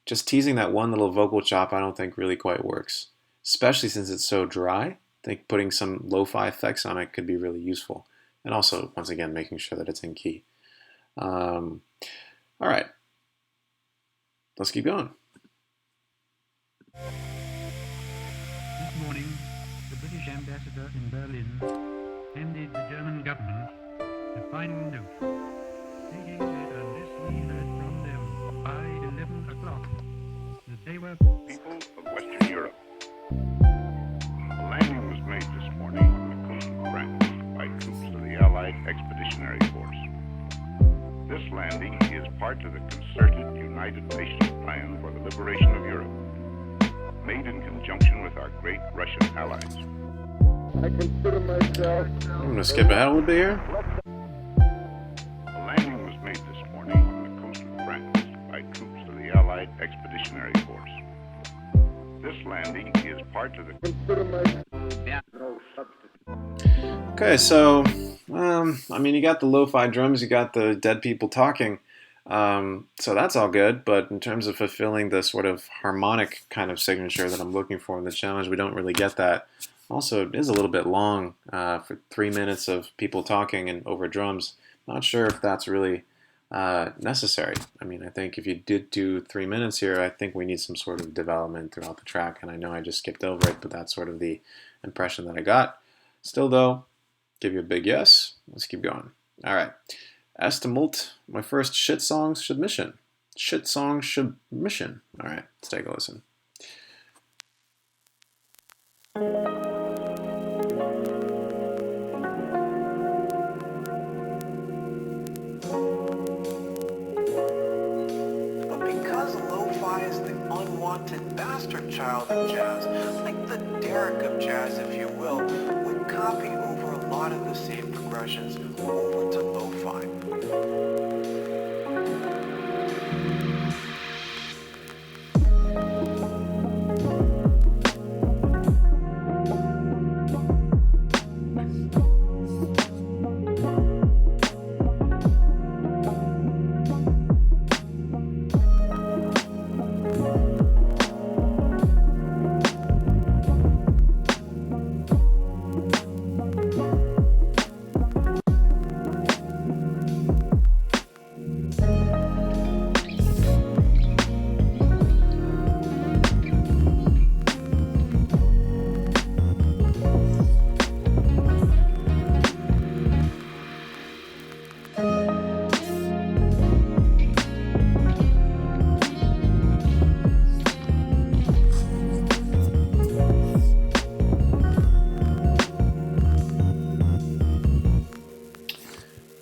A: Just teasing that one little vocal chop, I don't think really quite works, especially since it's so dry. I think putting some lo-fi effects on it could be really useful. And also, once again, making sure that it's in key. All right. Let's keep going.
J: This morning, the British ambassador in Berlin handed the German government a final note, stating that unless we heard from them by 11 o'clock, that they were
K: people of Western Europe. A landing was made this morning on the coast of France by troops of the Allied Expeditionary Force. This landing is part of the concerted United Nations plan for the liberation of Europe, made in conjunction with our great Russian allies.
A: I'm going to skip ahead a little bit here.
K: A landing was made this morning on the coast of France by troops of the Allied Expeditionary Force. This landing is part of the...
A: Okay, so, you got the lo-fi drums, you got the dead people talking, so that's all good, but in terms of fulfilling the sort of harmonic kind of signature that I'm looking for in the challenge, we don't really get that. Also, it is a little bit long for 3 minutes of people talking and over drums. Not sure if that's really necessary. I mean, I think if you did do 3 minutes here, I think we need some sort of development throughout the track. And I know I just skipped over it, but that's sort of the impression that I got. Still, though, give you a big yes. Let's keep going. All right. Estimult, my first shit song submission. Shit song submission. All right, let's take a listen.
H: But because lo-fi is the unwanted bastard child of jazz, like the Derek of jazz, if you will, we copy over a lot of the same progressions over to lo-fi.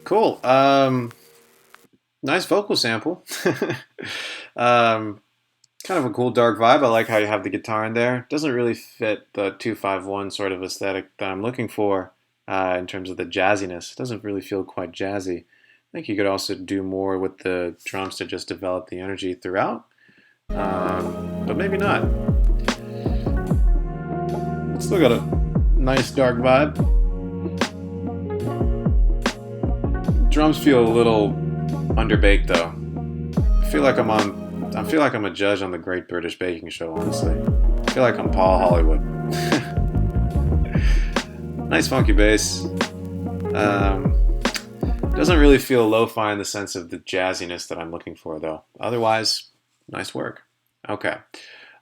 A: Cool. Nice vocal sample. Kind of a cool dark vibe. I like how you have the guitar in there. Doesn't really fit the 251 sort of aesthetic that I'm looking for in terms of the jazziness. It doesn't really feel quite jazzy. I think you could also do more with the drums to just develop the energy throughout, but maybe not. Still got a nice dark vibe. Drums feel a little underbaked though. I feel like I'm a judge on the Great British Baking Show, honestly. I feel like I'm Paul Hollywood. Nice funky bass. Doesn't really feel lo-fi in the sense of the jazziness that I'm looking for though. Otherwise, nice work. Okay.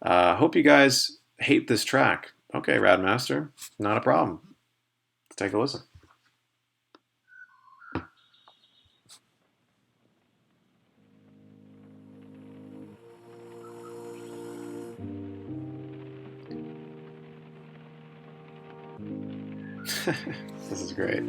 A: Hope you guys hate this track. Okay, Radmaster, not a problem. Let's take a listen. This is great.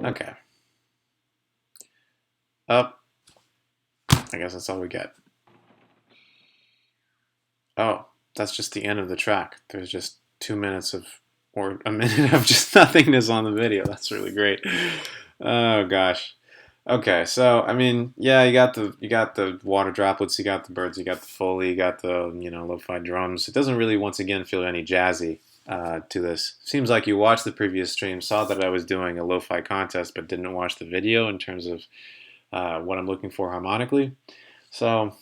A: Okay. Up. I guess that's all we get. Oh, that's just the end of the track. There's just 2 minutes of, or a minute of just nothingness on the video. That's really great. Oh gosh. Okay, so I mean, yeah, you got the water droplets, you got the birds, you got the Foley, you got the lo-fi drums. It doesn't really, once again, feel any jazzy to this. Seems like you watched the previous stream, saw that I was doing a lo-fi contest, but didn't watch the video in terms of what I'm looking for harmonically. So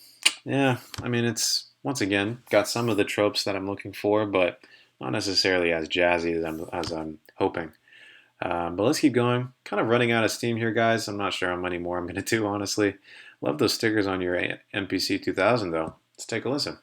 A: yeah, I mean, it's once again got some of the tropes that I'm looking for, but not necessarily as jazzy as I'm hoping. But let's keep going. Kind of running out of steam here, guys. I'm not sure how many more I'm going to do, honestly. Love those stickers on your MPC 2000, though. Let's take a listen.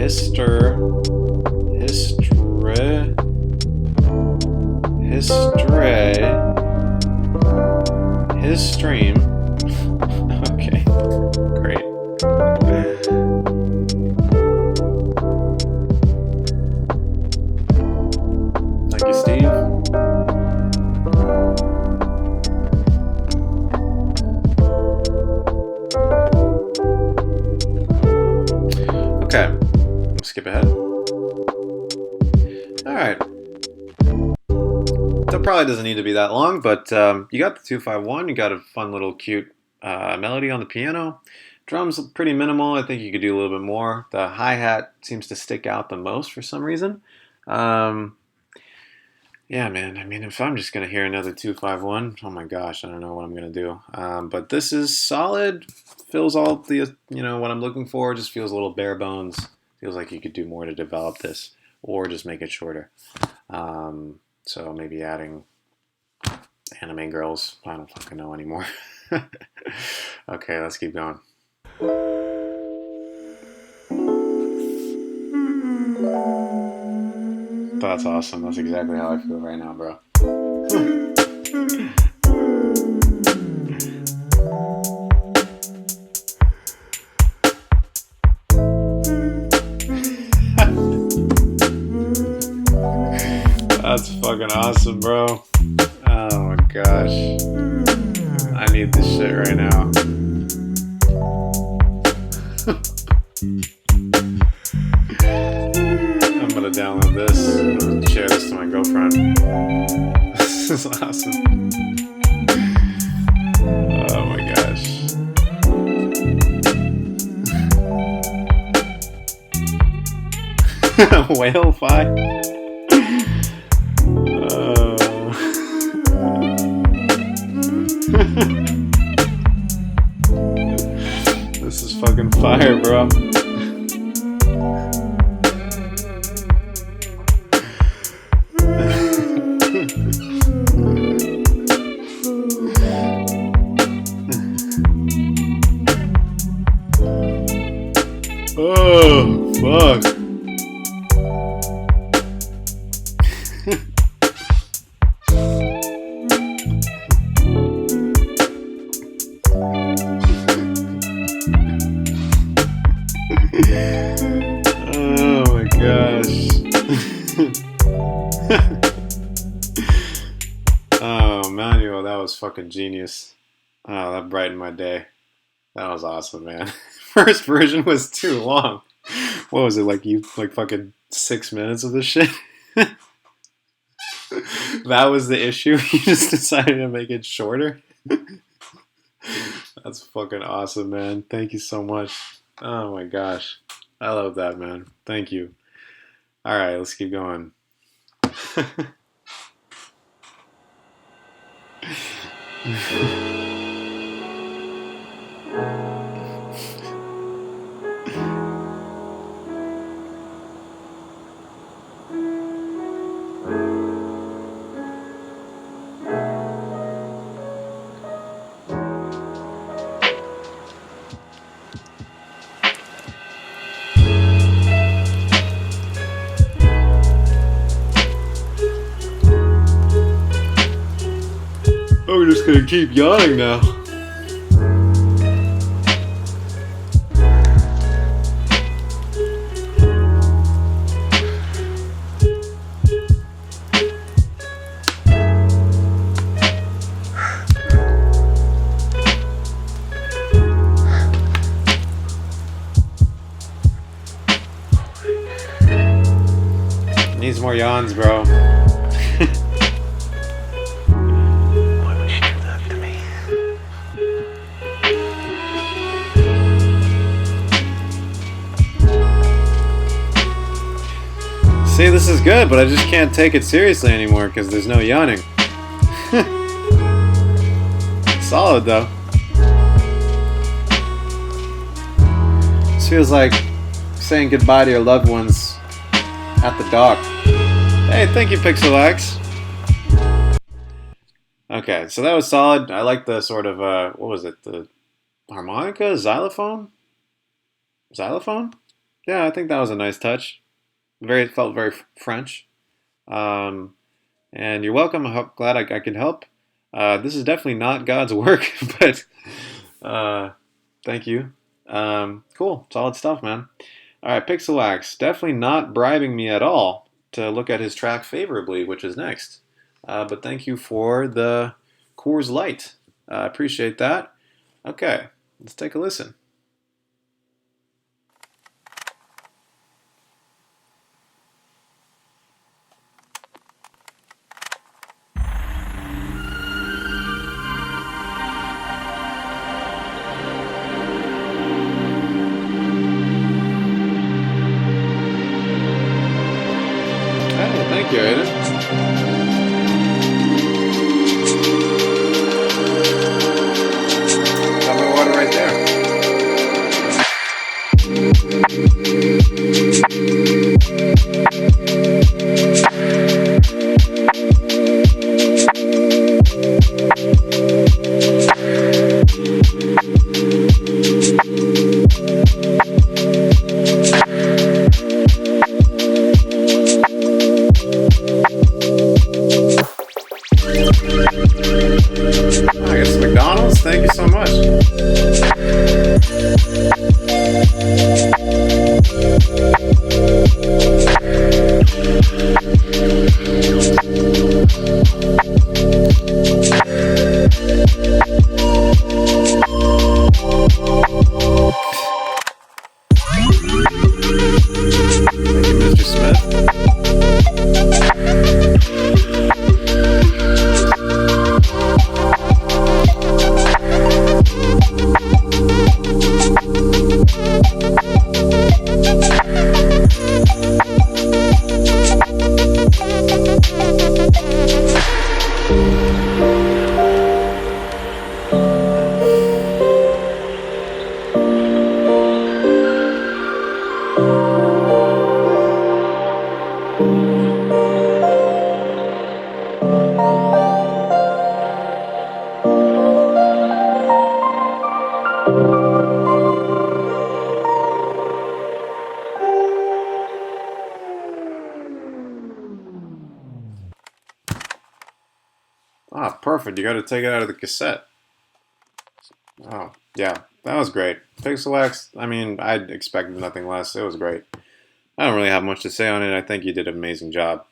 A: Hister. His stream. Okay, great. Thank you, Steve. Okay, let's skip ahead. Alright. That probably doesn't need to be that long, but you got the 251, you got a fun little cute melody on the piano. Drums pretty minimal. I think you could do a little bit more. The hi-hat seems to stick out the most for some reason. Yeah, man. I mean, if I'm just gonna hear another 251, oh my gosh, I don't know what I'm gonna do. But this is solid. Fills all the what I'm looking for. Just feels a little bare bones. Feels like you could do more to develop this, or just make it shorter. So maybe adding anime girls. I don't fucking know anymore. Okay, let's keep going. That's awesome. That's exactly how I feel right now, bro. That's fucking awesome, bro. Oh my gosh. I need this shit right now. I'm gonna download this. I'm gonna share this to my girlfriend. This is awesome. Oh my gosh. Whale-fi? This is fucking fire, bro. Oh, fuck. Oh my gosh. Oh, Manuel, that was fucking genius. Oh, that brightened my day. That was awesome, man. First version was too long. What was it, like fucking 6 minutes of this shit? That was the issue? You just decided to make it shorter? That's fucking awesome, man. Thank you so much. Oh my gosh. I love that, man. Thank you. Alright, let's keep going. Oh, we're just gonna keep yawning now. Needs more yawns, bro. See, this is good, but I just can't take it seriously anymore because there's no yawning. Solid, though. This feels like saying goodbye to your loved ones at the dock. Hey, thank you, Pixelax. Okay, so that was solid. I like the sort of, what was it? The harmonica? Xylophone? Xylophone? Yeah, I think that was a nice touch. It felt very French. Um, and you're welcome. Glad I could help. This is definitely not God's work, but uh, thank you. Cool, solid stuff, man. All right, Pixelax, definitely not bribing me at all to look at his track favorably, which is next. But thank you for the Coors Light. I appreciate that. Okay, let's take a listen. Hey, thank you, Aiden. Got my water right there. I guess McDonald's. Thank you so much. Thank you, Mr. Smith. Ah, perfect. You got to take it out of the cassette. Oh, yeah, that was great. Pixel X, I mean, I expected nothing less. It was great. I don't really have much to say on it. I think you did an amazing job.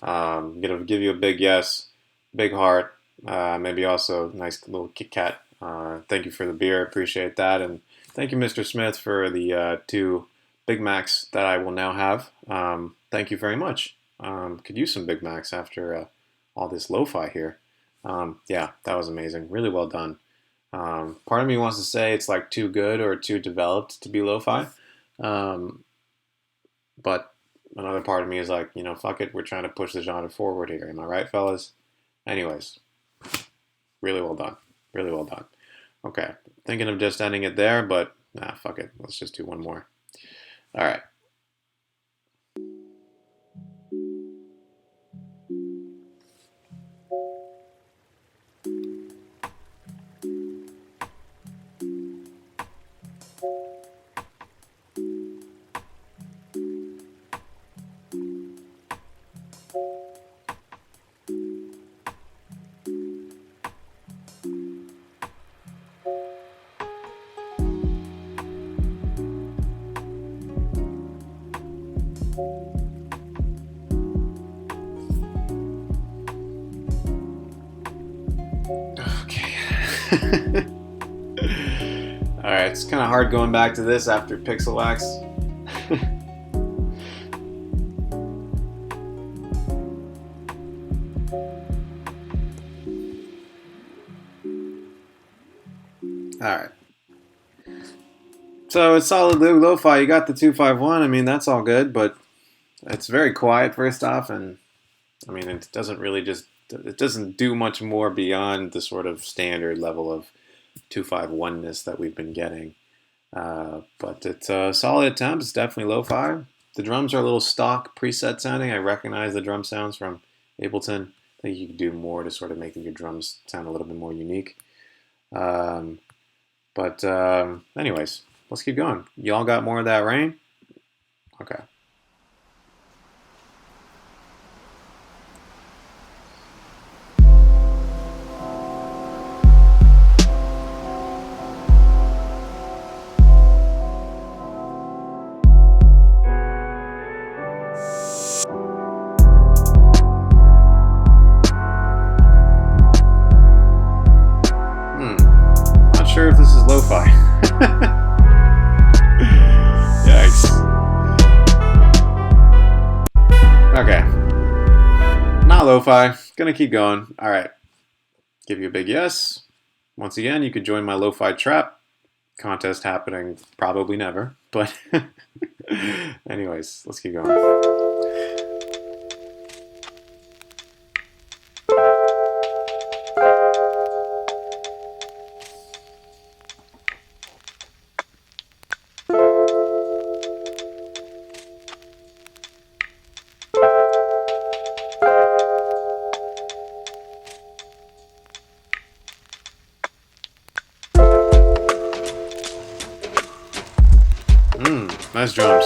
A: Gonna give you a big yes, big heart, maybe also nice little Kit Kat. Thank you for the beer. Appreciate that. And thank you, Mr. Smith, for the two Big Macs that I will now have. Thank you very much. Could use some Big Macs after all this lo-fi here. Yeah, that was amazing. Really well done. Part of me wants to say it's like too good or too developed to be lo-fi. Um, but another part of me is like, fuck it. We're trying to push the genre forward here. Am I right, fellas? Anyways, really well done. Really well done. Okay. Thinking of just ending it there, but nah, fuck it. Let's just do one more. All right. Okay. All right, it's kind of hard going back to this after Pixel Wax. All right. So it's solid lo-fi. You got the 251. I mean, that's all good, but it's very quiet first off, and I mean, it doesn't do much more beyond the sort of standard level of 251-ness that we've been getting. But it's a solid attempt. It's definitely lo-fi. The drums are a little stock preset sounding. I recognize the drum sounds from Ableton. I think you could do more to sort of make your drums sound a little bit more unique. Anyways, let's keep going. Y'all got more of that rain? Okay. Not sure if this is lo-fi. Yikes. Okay. Not lo-fi. Gonna keep going. Alright. Give you a big yes. Once again, you could join my lo-fi trap. Contest happening probably never. But anyways, let's keep going. Nice drums.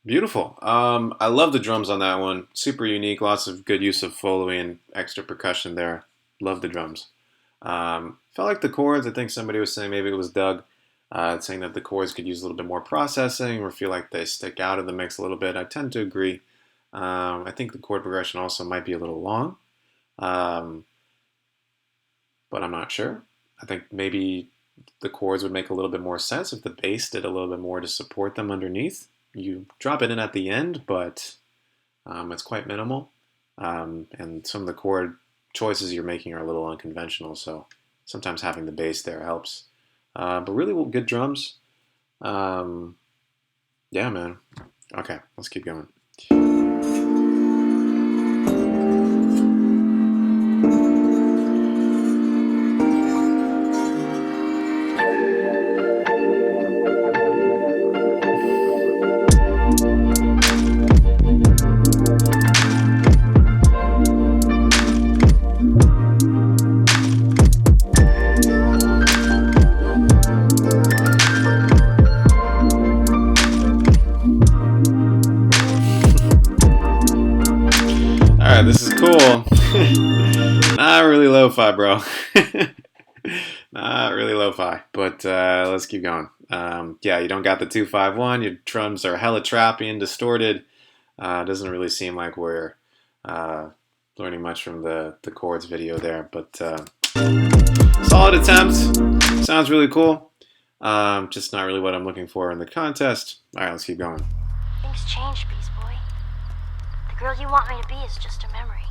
A: Beautiful. I love the drums on that one. Super unique. Lots of good use of Foley and extra percussion there. Love the drums. Felt like the chords. I think somebody was saying, maybe it was Doug, saying that the chords could use a little bit more processing or feel like they stick out of the mix a little bit. I tend to agree. I think the chord progression also might be a little long, but I'm not sure. I think maybe the chords would make a little bit more sense if the bass did a little bit more to support them underneath. You drop it in at the end, but it's quite minimal. And some of the chord choices you're making are a little unconventional, so sometimes having the bass there helps. But really good drums. Yeah, man. Okay, let's keep going. Alright, this is cool. Not really lo-fi, bro. Not really lo-fi, but let's keep going. Yeah, you don't got the 2-5-1. Your drums are hella trappy and distorted. Doesn't really seem like we're learning much from the chords video there, but solid attempt. Sounds really cool. Just not really what I'm looking for in the contest. Alright, let's keep going.
L: Things change, Beast Boy. The girl you want me to be is just a memory.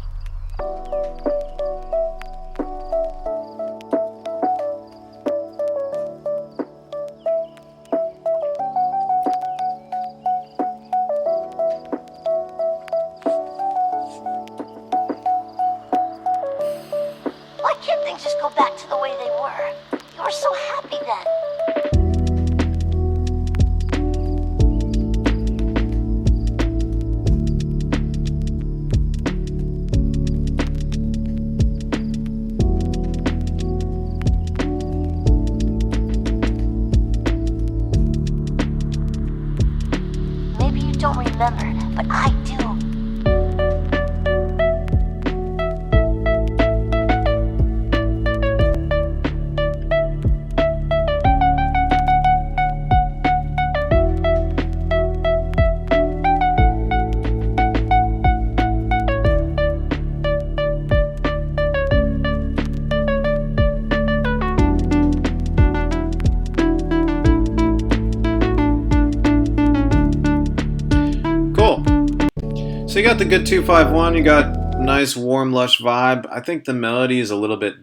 L: can't things just go back to the way they were? You were so happy then. Maybe you don't remember, but I do.
A: Cool. So you got the good 251. You got a nice, warm, lush vibe. I think the melody is a little bit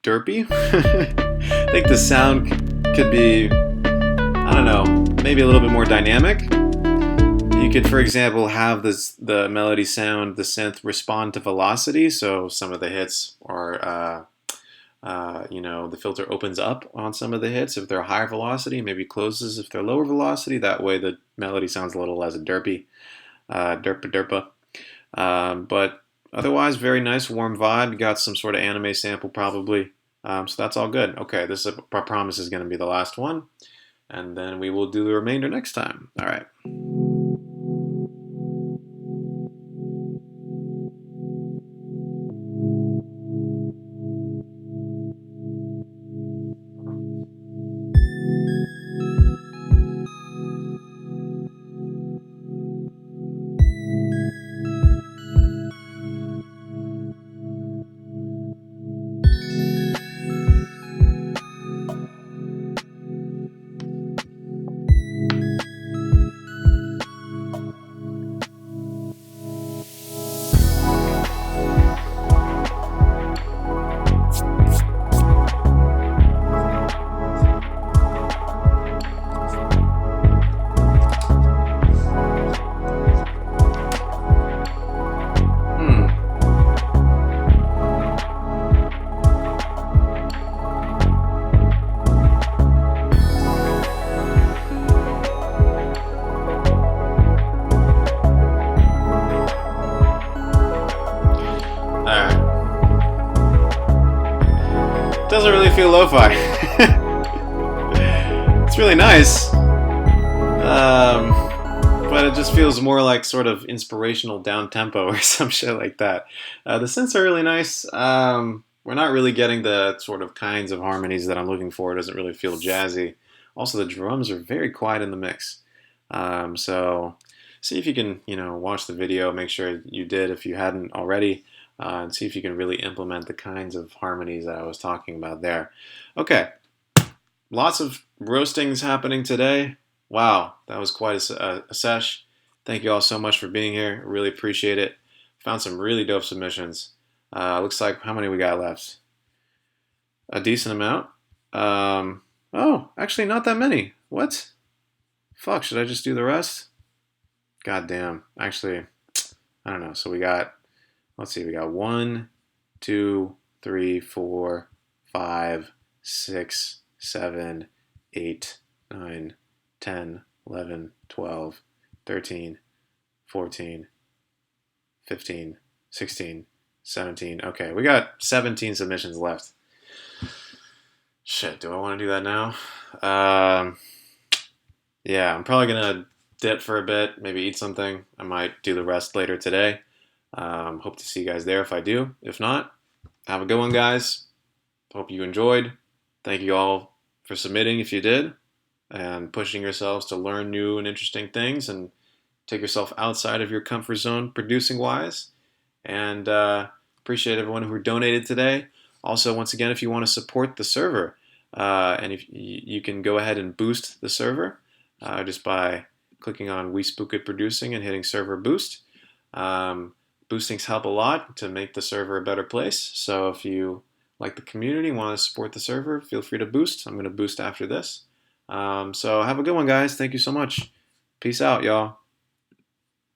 A: derpy. I think the sound could be, I don't know, maybe a little bit more dynamic. You could, for example, have the melody sound, the synth respond to velocity. So some of the hits are, the filter opens up on some of the hits if they're higher velocity, maybe closes if they're lower velocity. That way the melody sounds a little less derpy, derpa. But otherwise, very nice, warm vibe. You got some sort of anime sample probably. So that's all good. Okay, this is, I promise, is going to be the last one. And then we will do the remainder next time. All right. Doesn't really feel lo-fi. It's really nice, but it just feels more like sort of inspirational down tempo or some shit like that. The synths are really nice. We're not really getting the sort of kinds of harmonies that I'm looking for. It doesn't really feel jazzy. Also, the drums are very quiet in the mix. So see if you can, watch the video. Make sure you did if you hadn't already. And see if you can really implement the kinds of harmonies that I was talking about there. Okay, lots of roastings happening today. Wow, that was quite a sesh. Thank you all so much for being here. I really appreciate it. Found some really dope submissions. Looks like, how many we got left? A decent amount. Oh, actually not that many. What? Fuck, should I just do the rest? God damn. Actually, I don't know. So we got, let's see, we got 1, 2, 3, 4, 5, 6, 7, 8, 9, 10, 11, 12, 13, 14, 15, 16, 17. Okay, we got 17 submissions left. Shit, do I want to do that now? Yeah, I'm probably going to dip for a bit, maybe eat something. I might do the rest later today. Hope to see you guys there if I do. If not, have a good one, guys. Hope you enjoyed. Thank you all for submitting if you did, and pushing yourselves to learn new and interesting things and take yourself outside of your comfort zone producing-wise. And appreciate everyone who donated today. Also, once again, if you want to support the server, and if you can go ahead and boost the server just by clicking on We Spook It Producing and hitting Server Boost. Boostings help a lot to make the server a better place. So if you like the community and want to support the server, feel free to boost. I'm going to boost after this. So have a good one, guys. Thank you so much. Peace out, y'all.